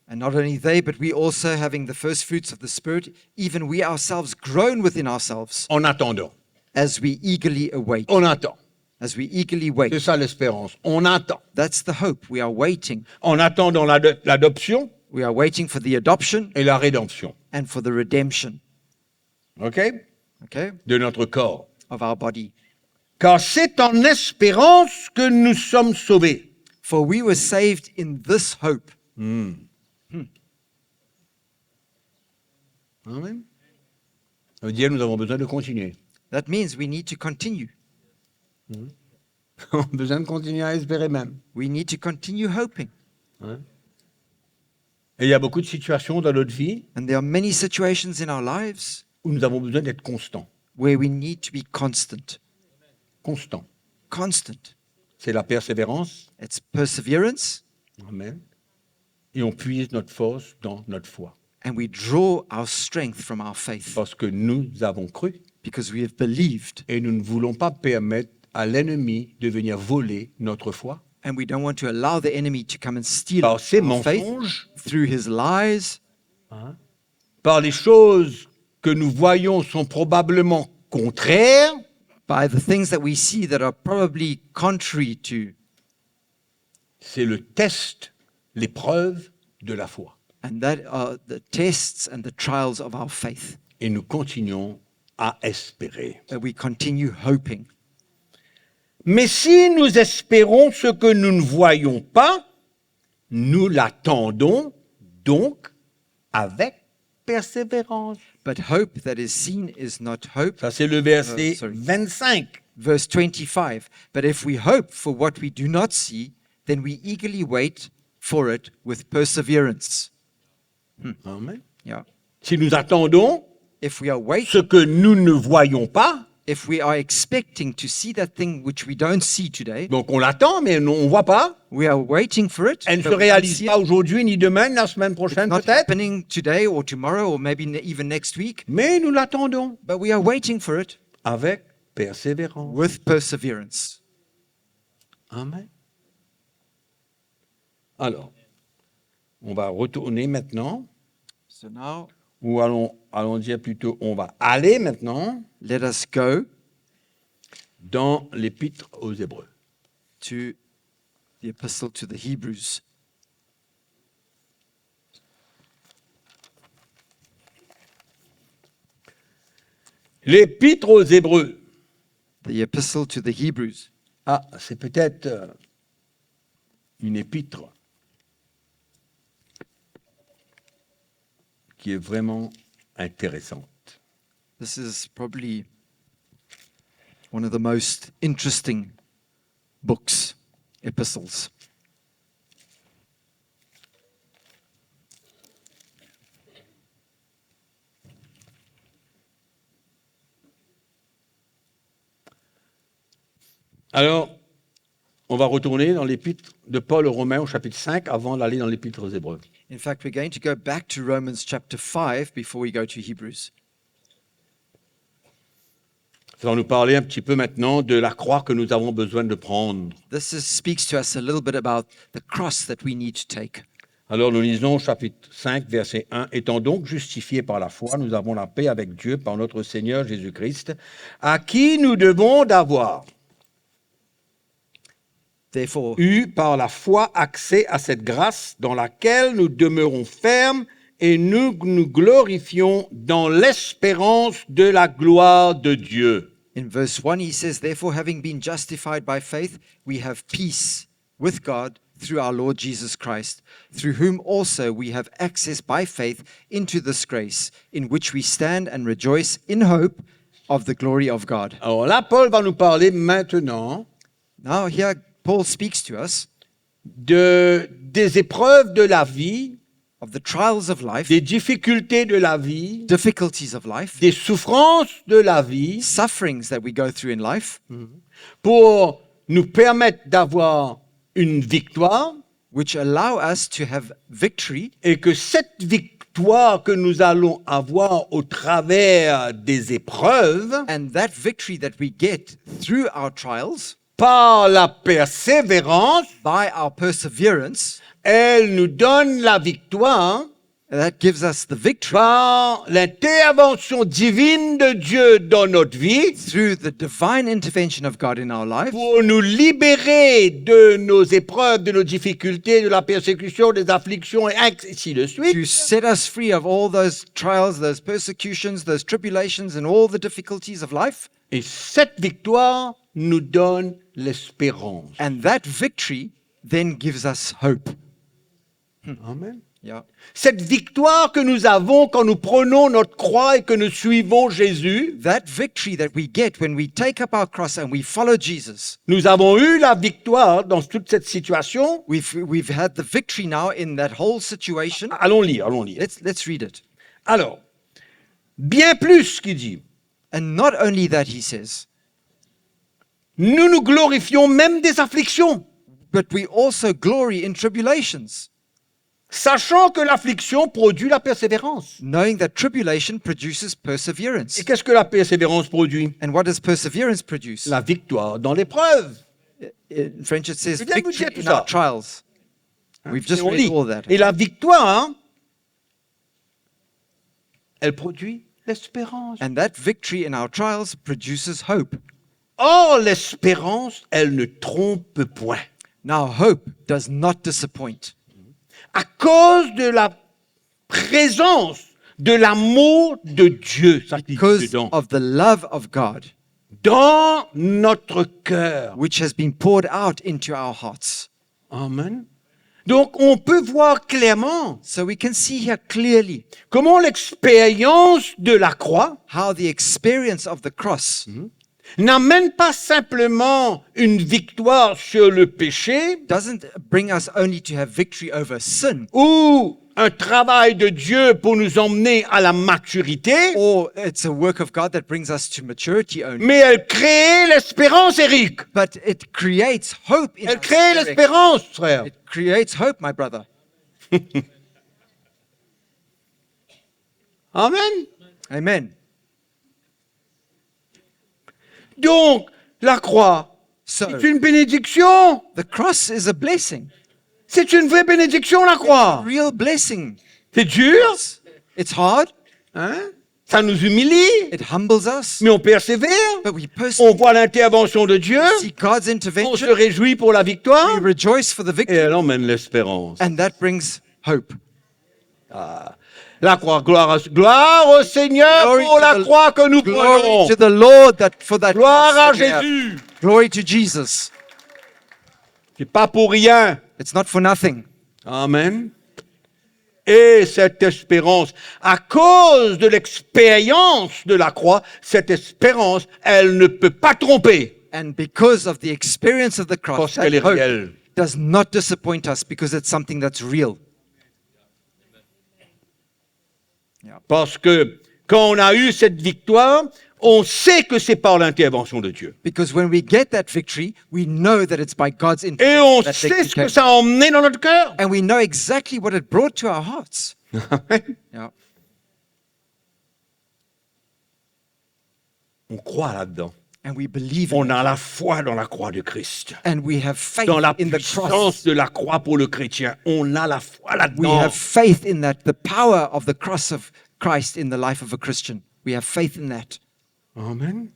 And not only they, but we also, having the first fruits of the Spirit, even we ourselves groan within ourselves en attendant. as we eagerly await. On attend. As we eagerly C'est wait. ça l'espérance. On attend. That's the hope. We are waiting. On attend dans l'adoption We are waiting for the adoption et la rédemption. and for the redemption, OK? okay, De notre corps. of our body. Car c'est en espérance que nous sommes sauvés. For we were saved in this hope. Amen. Ça veut dire que nous avons besoin de continuer. That means we need to continue. On a besoin de continuer à espérer même. We need to continue hoping. Et il y a beaucoup de situations dans notre vie And there are many situations in our lives où nous avons besoin d'être constants. where we need to be constant. Constants. Constant. C'est la persévérance. It's perseverance, Amen. Et on puise notre force dans notre foi. and we draw our strength from our faith Parce que nous avons cru because we have believed, et nous ne voulons pas permettre à l'ennemi de venir voler notre foi. And we don't want to allow the enemy to come and steal par ses our faith mensonges, through his lies, par les choses que nous voyons sont probablement contraires, by the things that we see that are probably contrary to. c'est le test, l'épreuve de la foi. And that are the tests and the trials of our faith, Et nous continuons à espérer. that we continue hoping. Mais si nous espérons ce que nous ne voyons pas, nous l'attendons donc avec persévérance. But hope that is seen is not hope. Ça, c'est le verset sorry. 25. Verse 25. But if we hope for what we do not see, then we eagerly wait for it with perseverance. Amen. Yeah. Si nous attendons If we are waiting, ce que nous ne voyons pas, if we are expecting to see that thing which we don't see today, donc on l'attend, mais on ne voit pas, we are waiting for it. elle ne se but we don't réalise see pas it. aujourd'hui, ni demain, ni la semaine It's prochaine not peut-être, happening today or tomorrow or maybe even next week, mais nous l'attendons but we are waiting for it avec persévérance. with perseverance. Amen. Alors, on va retourner maintenant, So now ou allons dire plutôt, on va aller maintenant let us go dans l'épître aux Hébreux. to the epistle to the Hebrews. L'épître aux Hébreux. The epistle to the Hebrews. Ah, c'est peut-être une épître qui est vraiment intéressante. This is probably one of the most interesting books, epistles. Alors, on va retourner dans l'épître de Paul aux Romains au chapitre 5 avant d'aller dans l'épître aux Hébreux. In fact, we're going to go back to Romans chapter 5 before we go to Hebrews. Ça va nous parler un petit peu maintenant de la croix que nous avons besoin de prendre. Speaks to us a little bit about the cross that we need to take. Alors nous lisons au chapitre 5, verset 1. « Étant donc justifiés par la foi, nous avons la paix avec Dieu par notre Seigneur Jésus-Christ, à qui nous devons d'avoir Therefore, eu par la foi accès à cette grâce dans laquelle nous demeurons fermes et nous nous glorifions dans l'espérance de la gloire de Dieu. » in verse 1, he says, Therefore, having been justified by faith, we have peace with God through our Lord Jesus Christ, through whom also we have access by faith into this grace, in which we stand and rejoice in hope of the glory of God. Alors là, Paul va nous parler maintenant Now, here Paul speaks to us des épreuves de la vie, of the trials of life, des difficultés de la vie, difficulties of life, des souffrances de la vie, sufferings that we go through in life, pour nous permettre d'avoir une victoire, which allow us to have victory, et que cette victoire que nous allons avoir au travers des épreuves, and that victory that we get through our trials, par la persévérance, by our perseverance, elle nous donne la victoire that gives us the victory par l'intervention divine de Dieu dans notre vie, through the divine intervention of God in our life, pour nous libérer de nos épreuves, de nos difficultés, de la persécution, des afflictions, et ainsi de suite, to set us free of all those trials, those persecutions, those tribulations, and all the difficulties of life. et cette victoire nous donne l'espérance. And that victory then gives us hope. Amen. Yeah. Cette victoire que nous avons quand nous prenons notre croix et que nous suivons Jésus, That victory that we get when we take up our cross and we follow Jesus. nous avons eu la victoire dans toute cette situation. We've had the victory now in that whole situation. Allons lire, allons lire. Let's read it. Alors, bien plus qu'il dit, And not only that, he says, nous nous glorifions même des afflictions, but we also glory in tribulations, sachant que l'affliction produit la persévérance. knowing that tribulation produces perseverance. Et qu'est-ce que la persévérance produit? And what does perseverance produce? La victoire dans l'épreuve. In French, it says Je viens de vous dire victory tout in our ça. trials. We've Et just on read lit. all that. Et la victoire, elle produit l'espérance. And that victory in our trials produces hope. Or, l'espérance, elle ne trompe point. Now, hope does not disappoint. À cause de la présence de l'amour de Dieu, ça dit Because dedans, of the love of God, dans notre cœur. which has been poured out into our hearts. Amen. Donc, on peut voir clairement So we can see here clearly comment l'expérience de la croix how the experience of the cross n'amène pas simplement une victoire sur le péché doesn't bring us only to have victory over sin, ou un travail de Dieu pour nous emmener à la maturité, or it's a work of God that brings us to maturity only, mais elle crée l'espérance, Eric. but it creates hope in Elle us, crée Eric. l'espérance, frère. It creates hope, my brother. Amen. Amen. Donc, la croix, So c'est une bénédiction. the cross is a blessing, C'est une vraie bénédiction, la croix. real blessing. C'est dur, It's hard, hein? Ça nous humilie, it humbles us, mais on persévère. but we On persevere. voit l'intervention de Dieu. See God's On se intervention, réjouit pour la victoire. we rejoice for the Et victory, elle emmène l'espérance. and that brings hope. La croix, gloire au Seigneur Glory pour to la the- croix que nous Glory prenons. to the Lord for that Gloire à cross that we have. Jésus. Glory to Jesus. C'est pas pour rien. It's not for nothing. Amen. Et cette espérance, à cause de l'expérience de la croix, cette espérance, elle ne peut pas tromper And because of the experience of the cross, parce that qu'elle est hope réelle. does not disappoint us because it's something that's real. Parce que quand on a eu cette victoire, on sait que c'est par l'intervention de Dieu. Because when we get that victory, we know that it's by God's Et intervention on that sait victory ce que came. ça a emmené dans notre cœur. And we know exactly what it brought to our hearts. Yeah. On croit là-dedans. And we believe in On it. a la foi dans la croix de Christ. And we have faith Dans la in the puissance cross. de la croix pour le chrétien. On a la foi We là-dedans. have faith in that, the power of the cross of Christ in the life of a Christian. We have faith in that. Amen.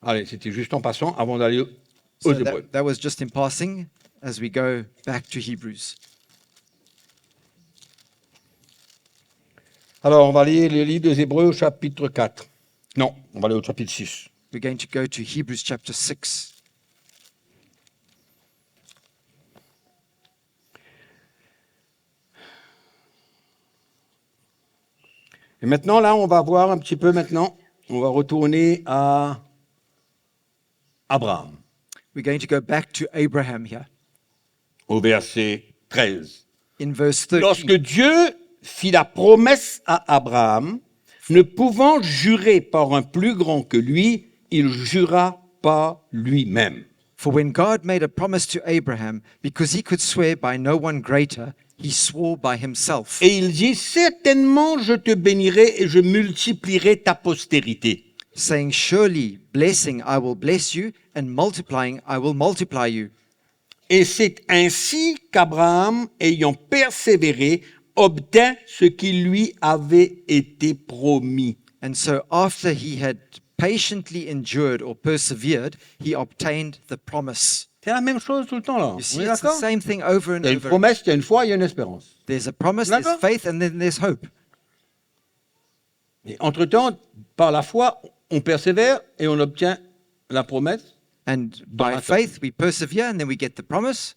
Allez, c'était juste en passant avant d'aller aux So Hébreux. that was just in passing as we go back to Hebrews. Alors, on va lire le livre des Hébreux au chapitre 4. Non, on va aller au chapitre 6. We're going to go to Hebrews chapter 6. Et maintenant, là, on va voir un petit peu maintenant. On va retourner à Abraham, We're going to go back to Abraham here au verset 13. in verse 13. Lorsque Dieu fit la promesse à Abraham, ne pouvant jurer par un plus grand que lui, il jura par lui-même. For when God made a promise to Abraham, because he could swear by no one greater, he swore by himself, Et il dit, certainement je te bénirai et je multiplierai ta postérité. saying, Surely, blessing I will bless you, and multiplying I will multiply you. Et c'est ainsi qu'Abraham, ayant persévéré, obtint ce qui lui avait été promis. And so, after he had patiently endured or persevered, he obtained the promise. C'est la même chose tout le temps là. You see, On est it's the d'accord? same thing over and Il y a une over. promesse, il y a une foi, il y a une espérance. There's a promise, there's D'accord. faith, and then there's hope. Et entre-temps, par la foi, on persévère et on obtient la promesse. And Dans by la faith, we persevere, and then we get the promise.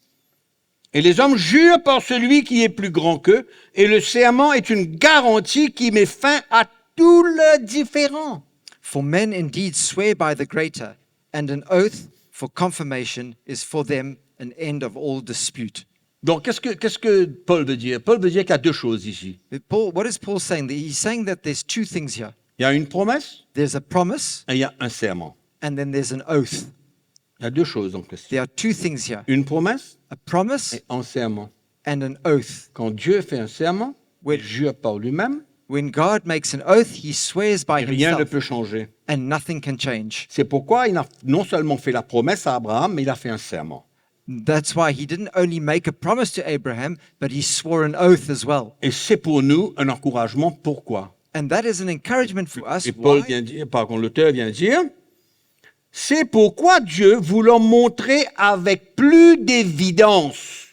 Et les hommes jurent par celui qui est plus grand qu'eux, et le serment est une garantie qui met fin à tout le différend. For men indeed swear by the greater, and an oath for confirmation is for them an end of all dispute. Donc, qu'est-ce que Paul veut dire? Paul veut dire qu'il y a deux choses ici. What is Paul saying? He's saying that there's two things here. Il y a une promesse There's a promise, et il y a un serment. and then there's an oath. Il y a deux choses en question. There are two things here. Une promesse A promise et un serment. and an oath. Quand Dieu fait un serment, il jure par lui-même. When God makes an oath, he swears by et rien ne himself, peut changer. and nothing can change. C'est pourquoi il a non seulement fait la promesse à Abraham, mais il a fait un serment. That's why he didn't only make a promise to Abraham, but he swore an oath as well. Et c'est pour nous un encouragement. Pourquoi? And that is an encouragement for us. Et Paul Why? vient dire, pardon, l'auteur vient dire, c'est pourquoi Dieu, voulant montrer avec plus d'évidence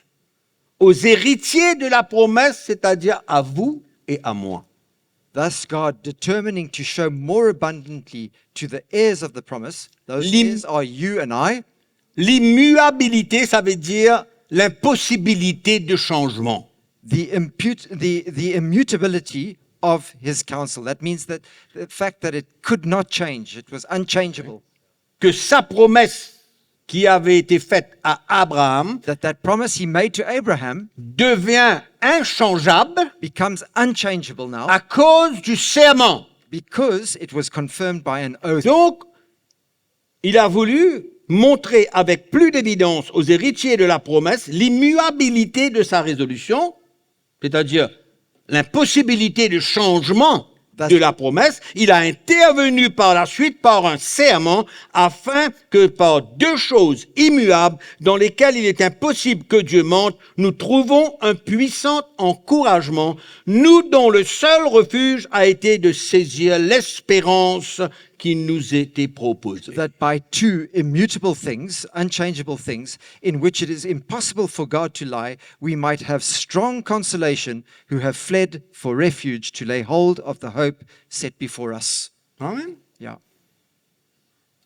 aux héritiers de la promesse, c'est-à-dire à vous et à moi. Thus God determining to show more abundantly to the heirs of the promise, those heirs are you and I, L'immuabilité, ça veut dire l'impossibilité de changement. the immutability of his counsel. That means that the fact that it could not change, it was unchangeable. Que sa promesse qui avait été faite à Abraham That promise he made to Abraham devient inchangeable becomes unchangeable now à cause du serment. because it was confirmed by an oath. Donc, il a voulu montrer avec plus d'évidence aux héritiers de la promesse l'immuabilité de sa résolution, c'est-à-dire l'impossibilité de changement de la promesse. Il a intervenu par la suite par un serment afin que par deux choses immuables dans lesquelles il est impossible que Dieu mente, nous trouvons un puissant encouragement, nous dont le seul refuge a été de saisir l'espérance qui nous était proposée. That by two immutable things, unchangeable things, in which it is impossible for God to lie, we might have strong consolation who have fled for refuge to lay hold of the hope set before us. Amen. Yeah.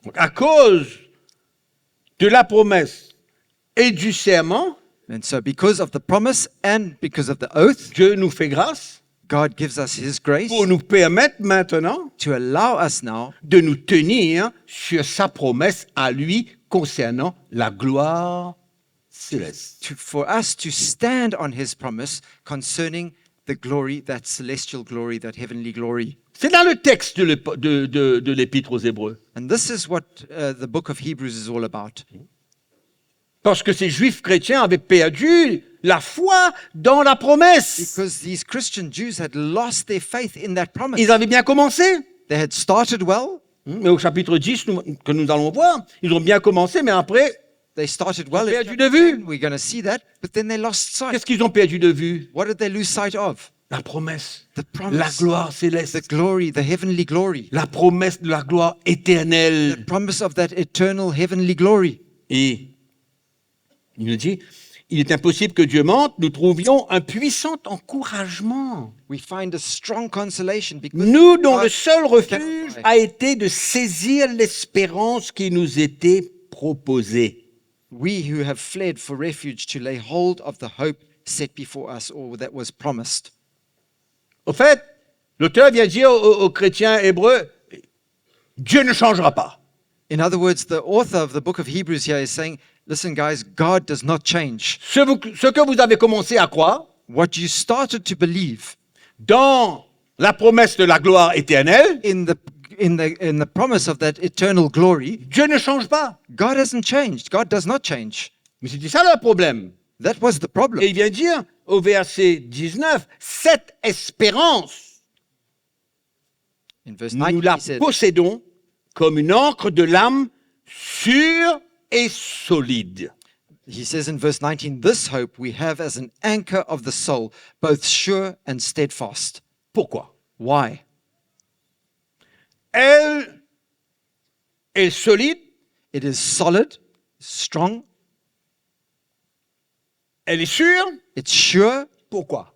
Donc, à cause de la promesse et du serment, And so because of the promise and because of the oath, Dieu nous fait grâce God gives us his grace pour nous permettre maintenant to allow us now de nous tenir sur sa promesse à lui concernant la gloire céleste. for us to stand on his promise concerning the glory, that celestial glory, that heavenly glory. C'est dans le texte de l'Épître aux Hébreux. And this is what the book of Hebrews is all about. Parce que ces juifs chrétiens avaient perdu la foi dans la promesse. Because these Christian Jews had lost their faith in that promise. Ils avaient bien commencé. They had started well. Mais au chapitre 10 que nous allons voir, ils ont bien commencé, mais après, They started well. perdu in de chapter vue. 10. We're going to see that. But then they lost sight. qu'est-ce qu'ils ont perdu de vue? What did they lose sight of? La promesse, The promise. la gloire The céleste, glory, the heavenly glory. la promesse de la gloire The éternelle. promise of that eternal heavenly glory. Et il nous dit, il est impossible que Dieu mente, nous trouvions un puissant encouragement. We find a strong consolation because Nous dont God le seul cannot refuge lie. a été de saisir l'espérance qui nous était proposée. We who have fled for refuge to lay hold of the hope set before us, or that was promised. Au fait, l'auteur vient dire aux chrétiens hébreux, Dieu ne changera pas. In other words, the author of the book of Hebrews here is saying, listen, guys, God does not change. Ce que vous avez commencé à croire What you started to believe dans la promesse de la gloire éternelle, in the promise of that eternal glory, Dieu ne change pas. God hasn't changed. God does not change. Mais c'était ça le problème. That was the problem. Et il vient dire au verset 19, cette espérance, In verse nous 19, la he said, possédons comme une encre de l'âme sûre et solide. he says in verse 19, this hope we have as an anchor of the soul, both sure and steadfast. Pourquoi? Why? Elle est solide, It is solid, strong, elle est sûre. it's sure Pourquoi?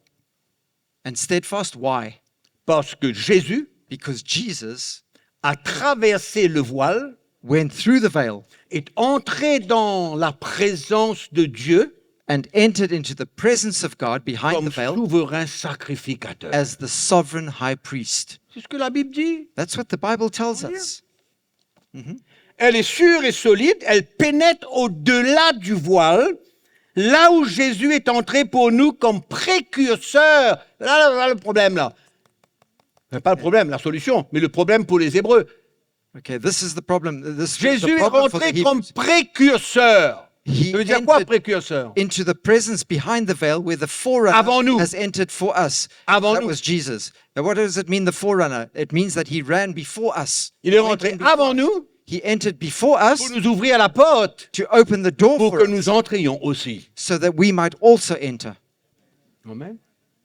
and steadfast. Why? Parce que Jésus Because Jesus a traversé le voile, went through the veil est entré dans la présence de Dieu and entered into the presence of God behind comme the veil souverain sacrificateur. as the sovereign high priest. C'est ce que la Bible dit. That's what the Bible tells Oh, yeah. us. Elle est sûre et solide, elle pénètre au-delà du voile, là où Jésus est entré pour nous comme précurseur. Là, le problème, là. Pas le problème, la solution, mais le problème pour les Hébreux. Okay, this is the problem. This was the Jésus est problem for the rentré comme Hebrews. précurseur. He Ça veut dire quoi, entered précurseur? into the presence behind the veil where the forerunner Avant nous. has entered for us. Avant That nous. was Jesus. Now, what does it mean, the forerunner? It means that he ran before us. Il est Went rentré in before avant us. nous He entered before us pour nous ouvrir la porte to open the door pour for que us nous entrions aussi. so that we might also enter. Amen.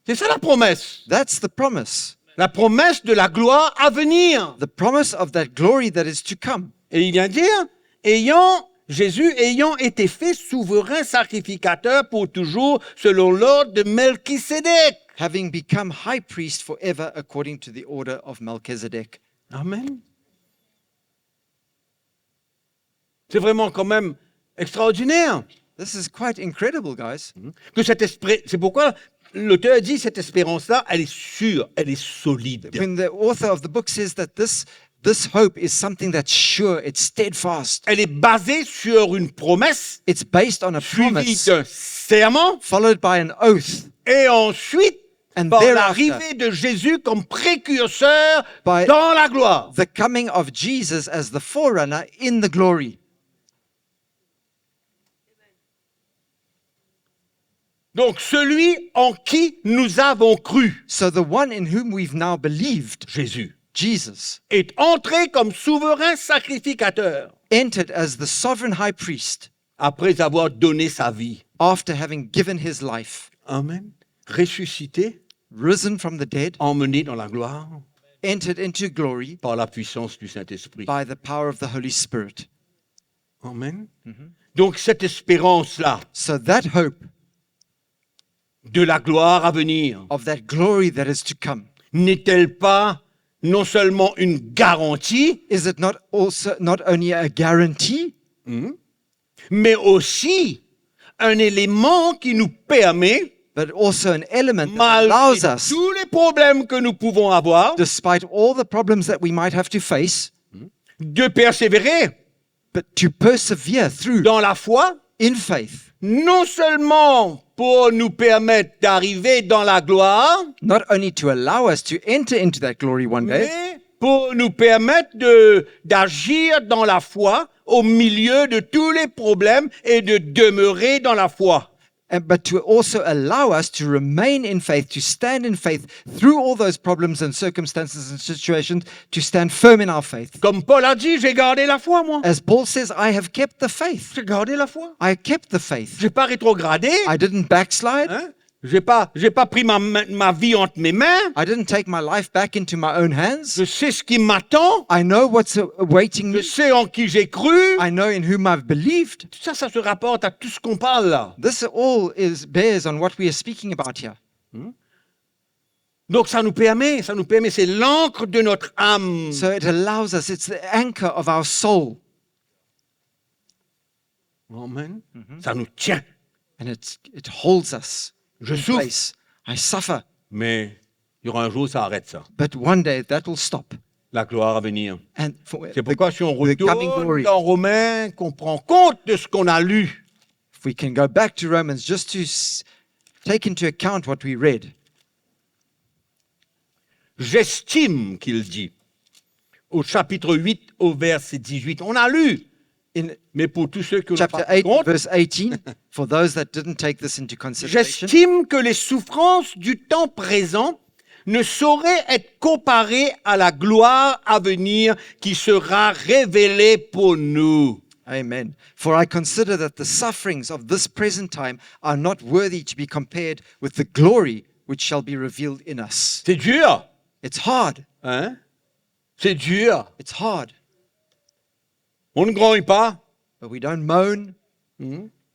C'est ça la promesse. That's the promise. La promesse de la gloire à venir. The promise of that glory that is to come. Et il vient dire, Jésus ayant été fait souverain sacrificateur pour toujours selon l'ordre de Melchisédek. Having become high priest forever according to the order of Melchizedek. Amen. C'est vraiment quand même extraordinaire. This is quite incredible, guys. Que c'est pourquoi l'auteur dit cette espérance-là, elle est sûre, elle est solide. When the author of the book says that this hope is something that's sure, it's steadfast. Elle est basée sur une promesse It's based on a suivie promise d'un serment followed by an oath. et ensuite And par thereafter, l'arrivée de Jésus comme précurseur by dans la gloire. the coming of Jesus as the forerunner in the glory. Donc celui en qui nous avons cru, So the one in whom we've now believed, Jésus, Jesus, est entré comme souverain sacrificateur entered as the sovereign high priest après avoir donné sa vie. after having given his life, Amen. Ressuscité, risen from the dead, emmené dans la gloire entered into glory par la puissance du Saint-Esprit. by the power of the Holy Spirit. Amen. Donc cette espérance-là So that hope de la gloire à venir of that glory that is to come, n'est-elle pas non seulement une garantie, is it not only a guarantee, mais aussi un élément qui nous permet, but also an element that allows malgré us, tous les problèmes que nous pouvons avoir, despite all the problems that we might have to face, de persévérer but to persevere through dans la foi, in faith, non seulement pour nous permettre d'arriver dans la gloire, not only to allow us to enter into that glory one day, mais pour nous permettre d'agir dans la foi au milieu de tous les problèmes et de demeurer dans la foi. but to also allow us to remain in faith, to stand in faith through all those problems and circumstances and situations, to stand firm in our faith. Comme Paul a dit, j'ai gardé la foi, moi. As Paul says, I have kept the faith. J'ai gardé la foi. I kept the faith. J'ai pas rétrogradé. I didn't backslide. Hein? J'ai pas pris ma vie entre mes mains. I didn't take my life back into my own hands. Je sais ce qui m'attend. I know what's awaiting Je me. sais en qui j'ai cru. I know in whom I've believed. Tout ça, ça se rapporte à tout ce qu'on parle là. This all bears on what we are speaking about here. Donc ça nous permet, c'est l'encre de notre âme. So it allows us, it's the anchor of our soul. Amen. Ça nous tient. And it holds us Je in souffre, place. I suffer. mais il y aura un jour ça arrête ça. But one day that will stop. La gloire à venir. And C'est pourquoi si on the coming retourne glory. dans Romains, qu'on prend compte de ce qu'on a lu, If we can go back to Romans just to take into account what we read. j'estime qu'il dit, au chapitre 8, au verset 18, on a lu, In mais pour tous ceux qui n'ont chapter pas 8, compte, verse 18, for those that didn't take this into consideration, j'estime que les souffrances du temps présent ne sauraient être comparées à la gloire à venir qui sera révélée pour nous. Amen. For I consider that the sufferings of this present time are not worthy to be compared with the glory which shall be revealed in us. C'est dur, It's hard. hein? C'est dur. It's hard. On ne grogne pas, But we don't moan.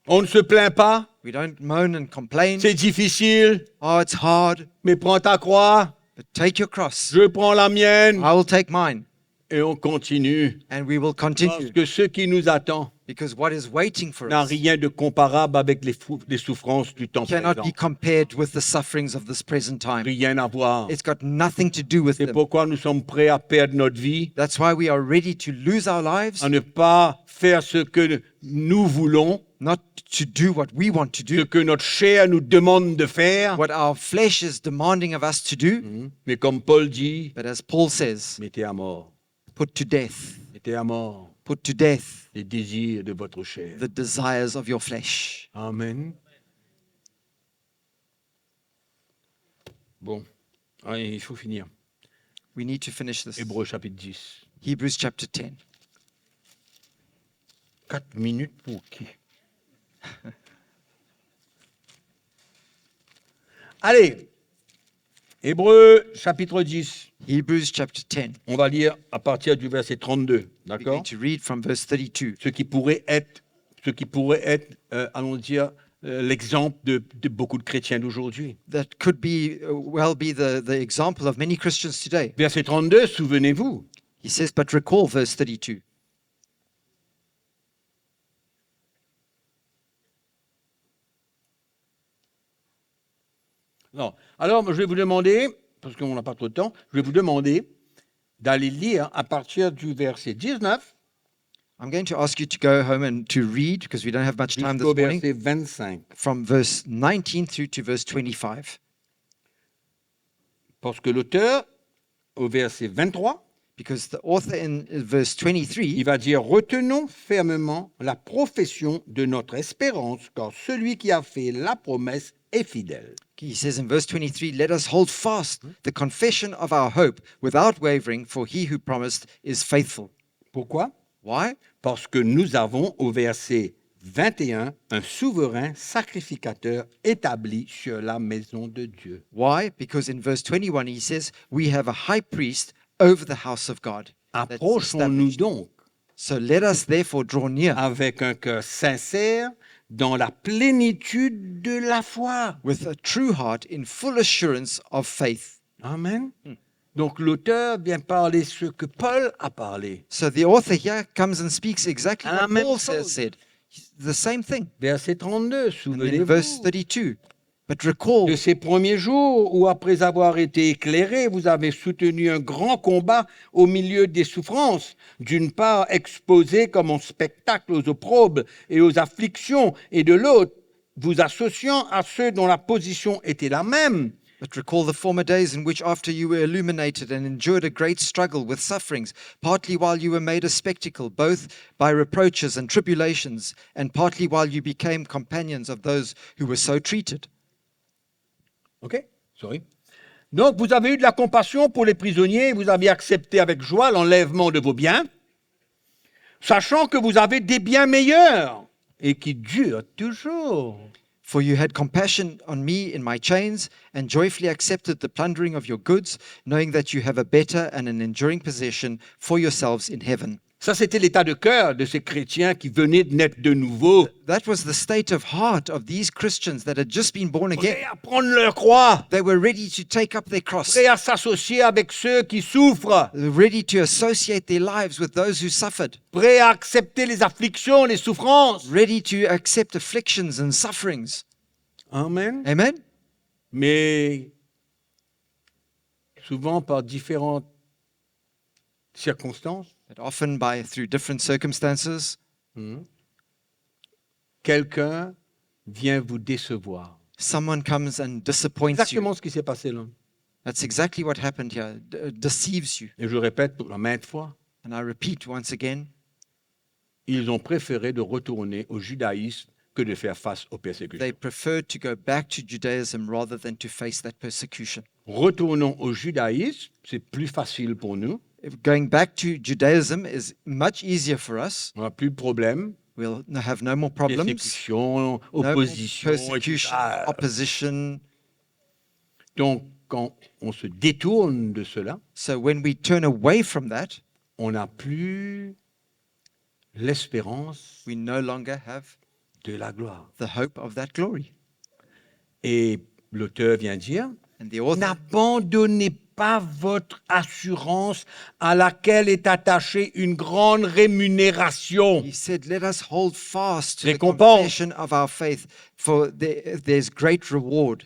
on ne se plaint pas, We don't moan and complain. c'est difficile, Oh, it's hard. mais prends ta croix, But take your cross. je prends la mienne, I will take mine. et on continue. And we will Parce continue. que ce qui nous attend Because what is waiting for n'a us rien de comparable avec les souffrances du temps cannot présent. be compared with the sufferings of this present time. Rien à voir. It's got nothing to do with C'est them. pourquoi nous sommes prêts à perdre notre vie, That's why we are ready to lose our lives, à ne pas faire ce que nous voulons, not to do what we want to ce do, que notre chair nous demande de faire. what our flesh is demanding of us to do. Mais comme Paul dit, But as Paul says, mettez à mort, put to death, mettez à mort. Put to death les désirs de votre chair. the desires of your flesh. Amen. Bon, allez, il faut finir. We need to finish this. Hébreux chapitre 10. Hebrews chapter 10. 4 minutes pour qui? Allez, Hébreux chapitre 10. Hebrews chapter 10. On va lire à partir du verset 32, We're d'accord? going to read from verse 32. Ce qui pourrait être, allons dire, l'exemple de beaucoup de chrétiens d'aujourd'hui. That could be well be the example of many Christians today. Verset 32, souvenez-vous, He says, but recall verse 32. non. Alors, je vais vous demander, parce qu'on n'a pas trop de temps, je vais vous demander d'aller lire à partir du verset 19 I'm going to ask you to go home and to read, because we don't have much time jusqu'au this morning, verset 25. from verse 19 through to verse 25. Parce que l'auteur, au verset 23, Because the author in verse 23, il va dire « Retenons fermement la profession de notre espérance, car celui qui a fait la promesse est fidèle. » he says in verse 23, let us hold fast the confession of our hope without wavering, for he who promised is faithful. Pourquoi? Why? Parce que nous avons, au verset 21, un souverain sacrificateur établi sur la maison de Dieu. Why? Because in verse 21, he says, we have a high priest over the house of God. That's Approchons-nous established. donc So let us therefore draw near avec un cœur sincère dans la plénitude de la foi. with a true heart in full assurance of faith. Amen. Donc l'auteur vient parler ce que Paul a parlé. So the author here comes and speaks exactly La what même Paul chose. said. The same thing. Verset 32, And then in verse souvenez-vous 32, but recall de ces premiers jours où, après avoir été éclairés, vous avez soutenu un grand combat au milieu des souffrances, d'une part exposés comme en spectacle aux opprobes et aux afflictions, et de l'autre, vous associant à ceux dont la position était la même. But recall the former days in which, after you were illuminated and endured a great struggle with sufferings, partly while you were made a spectacle, both by reproaches and tribulations, and partly while you became companions of those who were so treated. OK? Sorry. Donc, vous avez eu de la compassion pour les prisonniers, vous avez accepté avec joie l'enlèvement de vos biens, sachant que vous avez des biens meilleurs et qui durent toujours. For you had compassion on me in my chains, and joyfully accepted the plundering of your goods, knowing that you have a better and an enduring possession for yourselves in heaven. Ça, c'était l'état de cœur de ces chrétiens qui venaient de naître de nouveau, That was the state of heart of these Christians that had just been born prêts again. à prendre leur croix, They were ready to take up their cross, prêts à s'associer avec ceux qui souffrent, ready to associate their lives with those who suffered, prêts à accepter les afflictions, les souffrances. ready to accept afflictions and sufferings. Amen. Amen? Mais souvent par différentes circonstances, But often through different circumstances, quelqu'un vient vous décevoir. someone comes and disappoints you. Exactement ce qui s'est passé là. That's exactly what happened here. Deceives you. Et je répète pour la maintes fois, And I repeat once again, ils ont préféré de retourner au judaïsme que de faire face aux persécutions. they preferred to go back to Judaism rather than to face that persecution. Retournons au judaïsme, c'est plus facile pour nous, Going back to Judaism is much easier for us. on n'a plus de problème. We'll have no more problems, Persécution, no more opposition, persecution, etc. opposition. Donc, quand on se détourne de cela, So when we turn away from that, on n'a plus l'espérance we no longer have de la gloire. the hope of that glory. Et l'auteur vient dire, And the author, n'abandonnez pas votre assurance à laquelle est attachée une grande rémunération. he said, let us hold fast to the Récompense. confession of our faith, for there's great reward.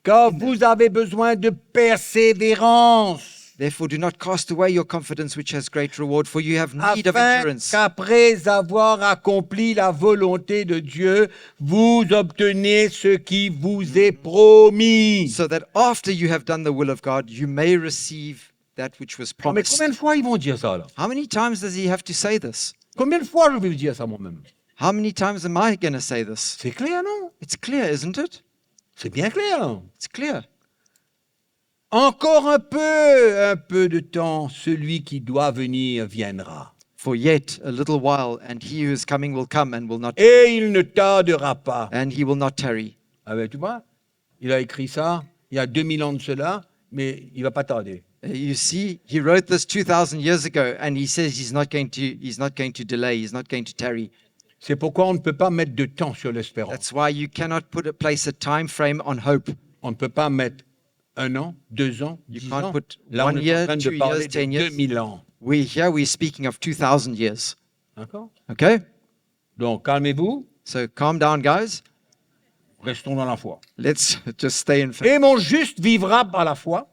Car vous avez besoin de persévérance, Therefore, do not cast away your confidence, which has great reward, for you have need of afin endurance, qu'après avoir accompli la volonté de Dieu, vous obteniez ce qui vous est promis. so that after you have done the will of God, you may receive that which was Mais promised. combien de fois ils vont dire ça là? How many times does he have to say this? Combien de fois je vais vous dire ça moi-même? How many times am I going to say this? C'est clair, non? It's clear, isn't it? C'est bien clair, non? It's clear. Encore un peu de temps, celui qui doit venir viendra. For yet a little while, and he who is coming will come and Et il ne tardera pas. he will not tarry. Ah ben, tu vois, il a écrit ça il y a 2000 ans de cela, mais il va pas tarder. You see, he wrote this 2,000 years ago, and he says he's not going to delay, he's not going to tarry. C'est pourquoi on ne peut pas mettre de temps sur l'espérance. That's why you cannot place a time frame on hope. On ne peut pas mettre 1 an, 2 ans, You 10 can't ans. put Là, on 1 est year, en train 2 de parler years, 10 de years. 2000 ans. We're speaking of 2,000 years. D'accord? Okay? Donc, calmez-vous, So calm down, guys. restons dans la foi. Let's just stay in faith. Et mon juste vivra par la foi,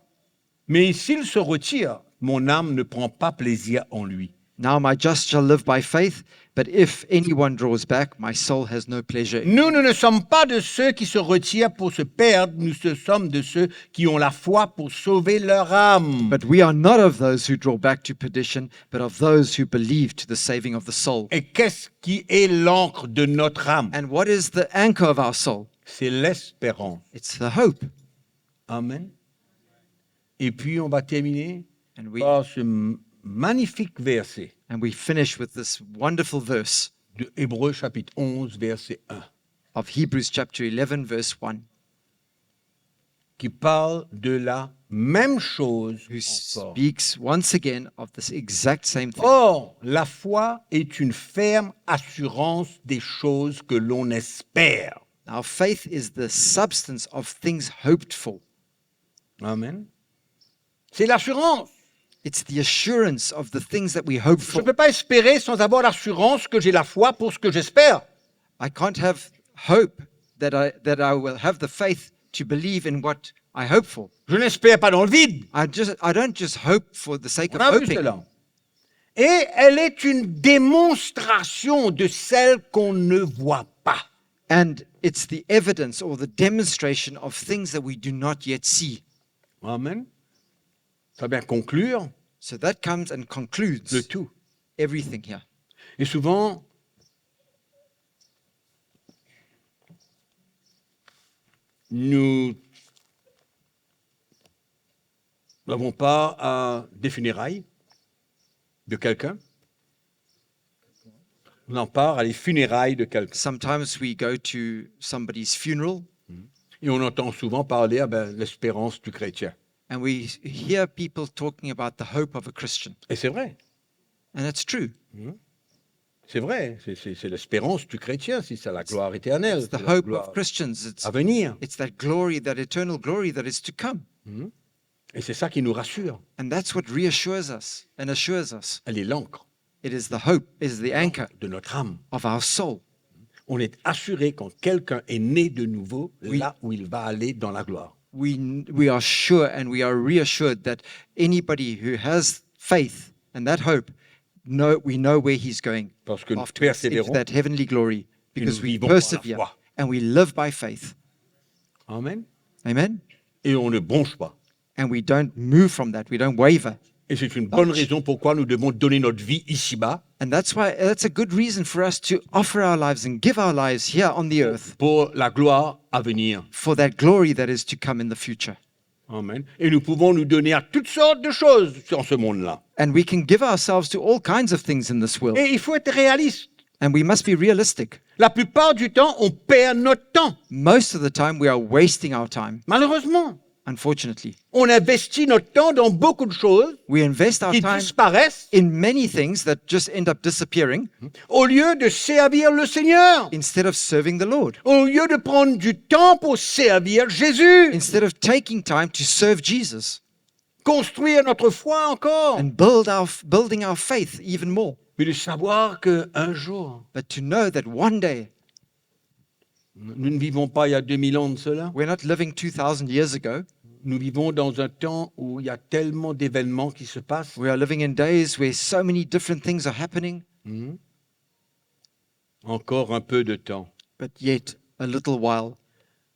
mais s'il se retire, mon âme ne prend pas plaisir en lui. Now my just shall live by faith, but if anyone draws back, my soul has no pleasure. Nous ne sommes pas de ceux qui se retirent pour se perdre, nous sommes de ceux qui ont la foi pour sauver leur âme. But we are not of those who draw back to perdition, but of those who believe to the saving of the soul. Et qu'est-ce qui est l'encre de notre âme? And what is the anchor of our soul? C'est l'espérance. It's the hope. Amen. Et puis on va terminer And we par ce magnifique verset finish with this wonderful verse de Hébreux chapitre 11, verset 1, of Hebrews chapter 11 verse 1, qui parle de la même chose who encore. speaks once again of this exact same thing. Or, la foi est une ferme assurance des choses que l'on espère. Now faith is the substance of things hoped for. Amen. C'est l'assurance. It's the assurance of the things that we hope Je for. ne peux pas espérer sans avoir l'assurance que j'ai la foi pour ce que j'espère. I can't have hope that I will have the faith to believe in what I hope for. Je n'espère pas dans le vide. I don't just hope for the sake On of a vu hoping. cela. Et elle est une démonstration de celle qu'on ne voit pas. And it's the evidence or the demonstration of things that we do not yet see. Amen. Ça va bien conclure So that comes and le concludes tout. everything here. Et souvent, nous n'avons pas à des funérailles de quelqu'un. On en part à les funérailles de quelqu'un. Sometimes we go to somebody's funeral Et on entend souvent parler l'espérance du chrétien. and we hear people talking about the hope of a Christian. Et c'est vrai. And it's true. C'est vrai. C'est l'espérance du chrétien, si c'est la gloire éternelle. It's the c'est la hope gloire of Christians. à venir. It's that glory, that eternal glory that is to come. Et c'est ça qui nous rassure. And that's what reassures us and assures us. Elle est l'encre It is the hope, is the anchor de notre âme. of our soul. On est assuré quand quelqu'un est né de nouveau, Oui. là où il va aller dans la gloire. We are sure and we are reassured that anybody who has faith and that hope, we know where he's going Parce que nous afterwards, into persévérons that heavenly glory, because nous we vivons par la persevere foi. and we live by faith. Amen. Amen? Et on ne bronche pas. And we don't move from that. We don't waver. Et c'est une bonne raison pourquoi nous devons donner notre vie ici-bas And that's a good reason for us to offer our lives and give our lives here on the earth pour la gloire à venir. for that glory that is to come in the future. Amen. Et nous pouvons nous donner à toutes sortes de choses dans ce monde-là. And we can give ourselves to all kinds of things in this world. Et il faut être réaliste. And we must be realistic. La plupart du temps, on perd notre temps. Most of the time, we are wasting our time, Malheureusement, unfortunately. on investit notre temps dans beaucoup de choses We invest our qui time disparaissent in many things that just end up disappearing au lieu de servir le Seigneur, instead of serving the Lord, au lieu de prendre du temps pour servir Jésus, instead of taking time to serve Jesus construire notre foi encore, and building our faith even more. mais de savoir qu'un jour, But to know that one day, nous ne vivons pas il y a 2000 ans de cela, we're not living 2,000 years ago. nous vivons dans un temps où il y a tellement d'événements qui se passent. We are living in days where so many different things are happening, Encore un peu de temps, but yet a little while,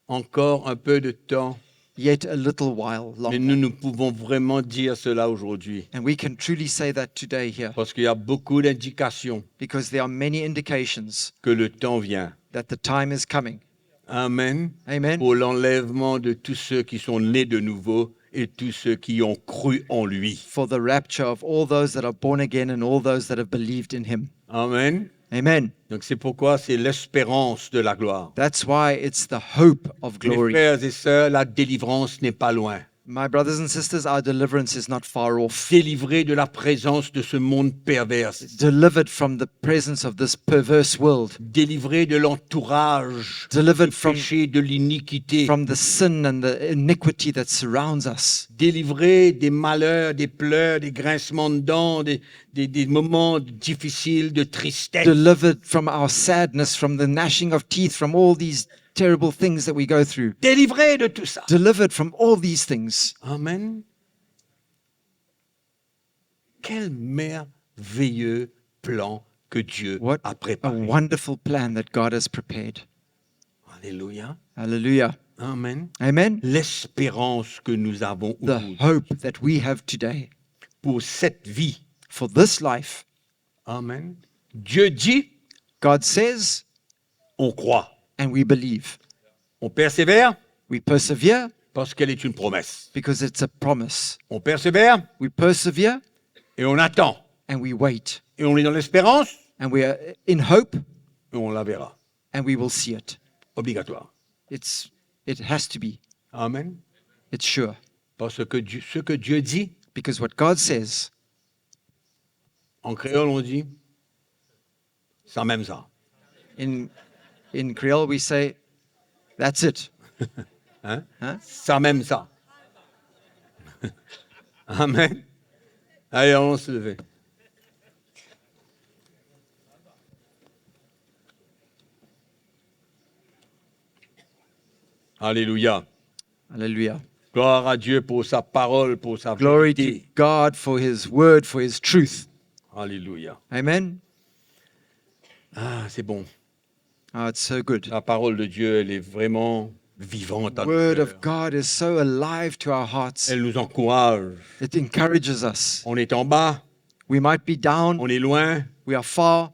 encore un peu de temps, yet a little while Mais longer. nous pouvons vraiment dire cela aujourd'hui. And we can truly say that today here Parce qu'il y a beaucoup d'indications because there are many indications que le temps vient. that the time is coming. Amen. Amen. Pour l'enlèvement de tous ceux qui sont nés de nouveau et tous ceux qui ont cru en lui. For the rapture of all those that are born again and all those that have believed in him. Amen. Amen. Donc c'est pourquoi c'est l'espérance de la gloire. That's why it's the hope of Mes glory. frères et sœurs, la délivrance n'est pas loin. My brothers and sisters, our deliverance is not far off. Délivrés de la présence de ce monde perverse. Delivered from the presence of this perverse world. Délivrés de l'entourage, du Delivered from péché, de l'iniquité. the sin and the iniquity that surrounds us. Délivrés des malheurs, des pleurs, des grincements de dents, des moments difficiles, de tristesse. Delivered from our sadness, from the gnashing of teeth, from all these terrible things that we go through. Délivrés de tout ça. Delivered from all these things. Amen. Quel merveilleux plan que Dieu What a a préparé. wonderful plan that God has prepared. Alléluia. Hallelujah. Amen. Amen. L'espérance que nous avons The aujourd'hui hope that we have today pour cette vie. for this life. Amen. Dieu dit, God says, on croit. and we believe. On persévère We persevere parce qu'elle est une promesse. because it's a promise. On persévère We persevere et on attend. and we wait. Et on est dans l'espérance And we are in hope et on la verra. and we will see it. Obligatoire. It has to be. Amen. It's sure. Parce que ce que Dieu dit, Because what God says, en créole on dit, ça même ça. in Creole we say, that's it. Hein? Hein? Ça même ça. Amen. Allez, on se lever. Alléluia. Hallelujah. Gloire à Dieu pour sa parole, pour sa Glory to vérité. God for his word, for his truth. Alléluia. Amen. Ah, c'est bon. Oh, it's so good. La parole de Dieu, elle est vraiment vivante. The à nos word cœurs. of God is so alive to our hearts. Elle nous encourage. It encourages us. On est en bas, We might be down, on est loin, we are far,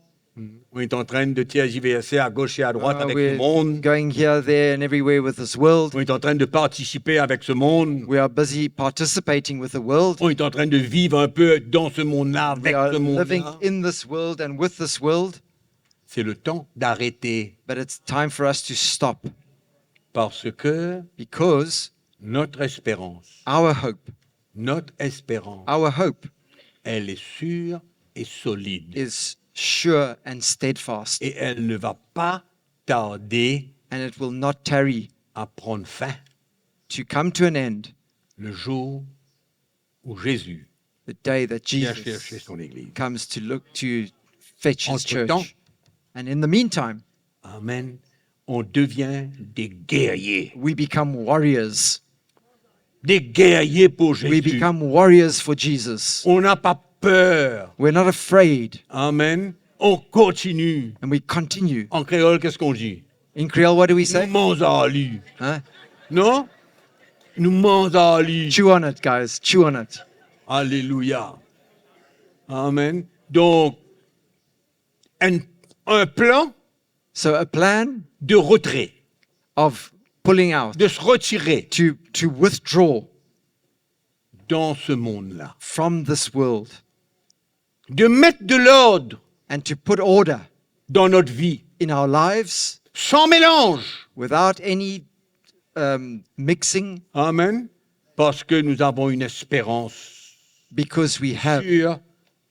on est en train de tergiverser à gauche et à droite avec le we're monde. going here, there, and everywhere with this world. On est en train de participer avec ce monde. We are busy participating with the world. On est en train de vivre un peu dans ce monde-là, We avec are ce living monde-là. in this world and with this world. C'est le temps d'arrêter But it's time for us to stop parce que because notre espérance, our hope elle est sûre et solide. is sure and steadfast, Et elle ne va pas tarder and it will not tarry à prendre fin to come to an end le jour où Jésus the day that vient chercher Jesus son Église. comes to fetch his Entre-temps, church. And in the meantime, Amen, on devient des guerriers. we become warriors. Des guerriers pour We Jésus. become warriors for Jesus. On n'a pas peur. We're not afraid, Amen. On continue. and we continue. En créole, qu'est-ce qu'on dit? In Creole, what do we Nous say? mangeons. Huh? Non? Nous mangeons. Chew on it, guys. Chew on it. Alléluia. Amen. Donc, un plan So a plan de retrait, of pulling out, de se retirer to withdraw dans ce monde-là, from this world de mettre de l'ordre and to put order dans notre vie, in our lives sans mélange. without any mixing, Amen. Parce que nous avons une espérance because we have sûre,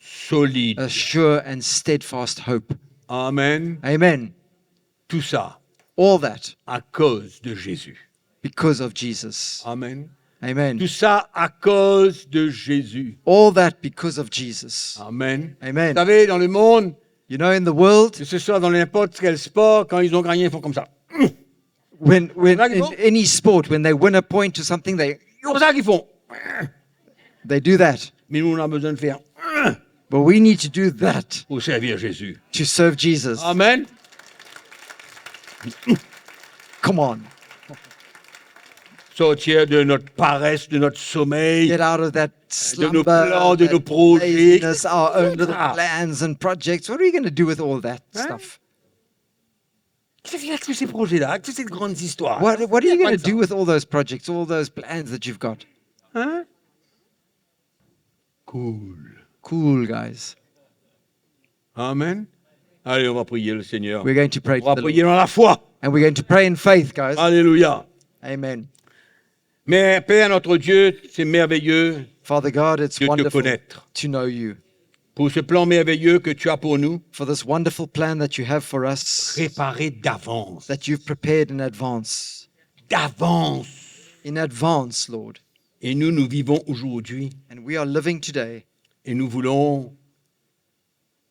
solide. a sure and steadfast hope. Amen. Amen. Tout ça All that à cause de Jésus. because of Jesus. Amen. Amen. Tout ça à cause de Jésus. All that because of Jesus. Amen. Vous Amen. savez, dans le monde, You know, in the world, que ce soit dans n'importe quel sport, quand ils ont gagné, ils font comme ça. when Là, ils in font- any sport, when they win a point to something, C'est comme ça qu'ils font. they do that. Mais nous, on a besoin de faire But we need to do that pour servir Jésus. to serve Jesus. Amen. Come on. sortir de notre paresse, de notre sommeil, Get out of that de nos slumber, plans, de that nos projets. laziness, our own little Ah. plans and projects. What are you going to do with all that Hein? stuff? Qu'est-ce qu'il y a avec tous ces projets-là, avec toutes ces grandes histoires? What are Il y a you pas going de to do ça. with all those projects, all those plans that you've got? Hein? Cool. Cool, guys. Amen. Allez, on va prier le Seigneur. We're going to pray On va to the prier Lord. dans la foi. And we're going to pray in faith, guys. Alléluia. Amen. Mais Père, notre Dieu, c'est merveilleux Father God, it's de te wonderful connaître. to know you. Pour ce plan merveilleux que tu as pour nous, For this wonderful plan that you have for us, préparé d'avance. that you've prepared in advance. D'avance. In advance, Lord. Et nous vivons aujourd'hui And we are living today. et nous voulons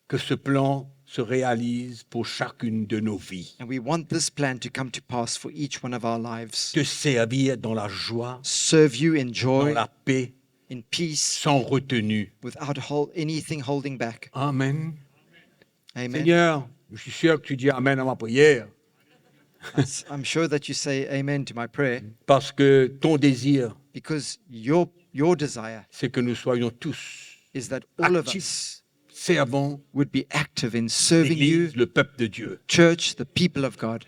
que ce plan se réalise pour chacune de nos vies. And we want this plan to come to pass for each one of our lives. Te servir dans la joie, Serve you in dans joy, la paix, in peace, sans retenue. without anything holding back. Amen. Amen. Seigneur, je suis sûr que tu dis Amen à ma prière I'm sure that you say amen to my prayer parce que ton désir, because your desire c'est que nous soyons tous is that all of Active. us servants, would be active in serving you, l'Église, le peuple de Dieu. church, the people of God.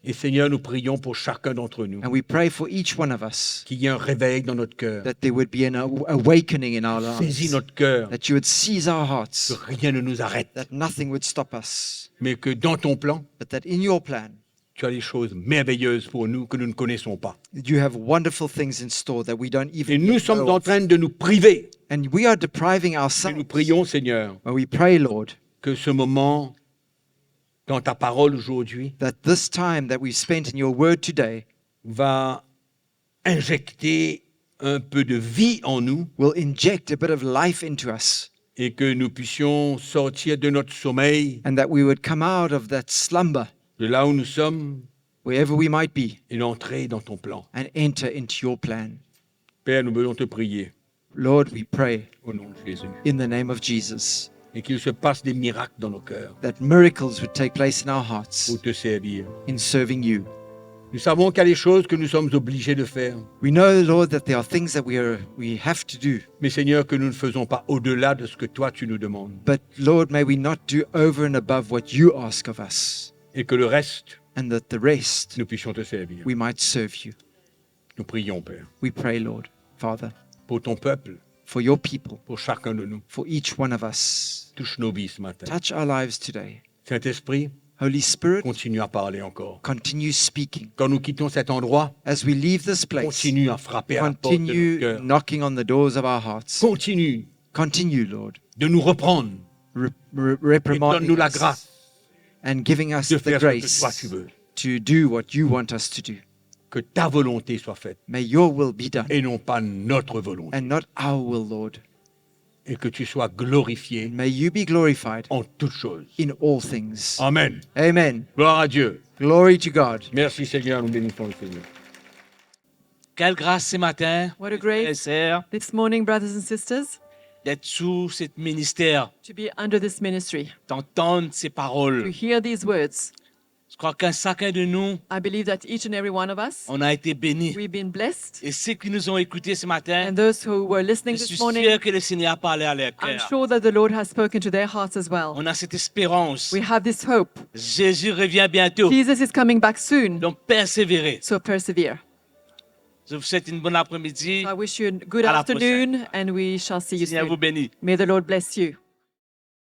Et Seigneur, nous prions pour chacun d'entre nous And we pray for each one of us qu'il y ait un réveil dans notre cœur. that there would be an awakening in our Saisis lives, notre cœur, that you would seize our que hearts, rien ne nous arrête, that nothing would stop us, mais que dans ton plan, but that in your plan, tu as des choses merveilleuses pour nous que nous ne connaissons pas. you have wonderful things in store that we don't Et even nous yet sommes know en of. train de nous priver. And we are depriving Et nous ourselves. prions, Seigneur, When we pray, Lord, que ce moment dans ta parole aujourd'hui that this time that we've spent in your word today va injecter un peu de vie en nous will inject a bit of life into us, et que nous puissions sortir de notre sommeil, and that we would come out of that slumber, de là où nous sommes, wherever we might be, et entrer dans ton plan. and enter into your plan. Père, nous voulons te prier Lord, we pray au nom de Jésus. in the name of Jesus Et qu'il se passe des miracles dans nos cœurs that miracles would take place in our hearts pour te servir. in serving you. Nous savons qu'il y a des choses que nous sommes obligés de faire. We know, Lord, that there are things that we have to do, Mais Seigneur, que nous ne faisons pas au-delà de ce que toi tu nous demandes. but Lord, may we not do over and above what you ask of us, Et que le reste, and that the rest nous puissions te servir. we might serve you. Nous prions, Père, We pray, Lord, Father, pour ton peuple, for your people, pour chacun de nous. for each one of us. Touche nos vies ce matin. Touch our lives today. Saint-Esprit, Holy Spirit, continue à parler encore. continue speaking. Quand nous quittons cet endroit, As we leave this place, continue à frapper à la porte de notre continue cœur. knocking on the doors of our hearts. Continue Continue, Lord, de nous reprendre et reprimanding donne-nous la us grâce and giving us de the faire ce que grace toi tu veux. to do what you want us to do. Que ta volonté soit faite May your will be done et non pas notre volonté. and not our will, Lord. Et que tu sois glorifié May you be glorified en toutes choses. in all things. Amen. Amen. Gloire à Dieu. Glory to God. Merci Seigneur, nous bénissons le Seigneur. Quelle grâce ce matin, What a frères et great sœurs, this morning, brothers and sisters, d'être sous ce ministère, to be under this ministry, d'entendre ces to paroles. hear these words. Je crois qu'un chacun de nous, I believe that each and every one of us, on a été bénis. we've been blessed. Et ceux qui nous ont écoutés ce matin, And those who were listening je suis this morning, sûr que le Seigneur a parlé à leur I'm cœur. sure that the Lord has spoken to their hearts as well. On a cette espérance. We have this hope. Jésus revient bientôt. Jesus is coming back soon, Donc persévérez. so persevere. Je vous souhaite une bonne après-midi. I wish you a good À la afternoon, and we shall see you Seigneur vous soon. bénisse. May the Lord bless you.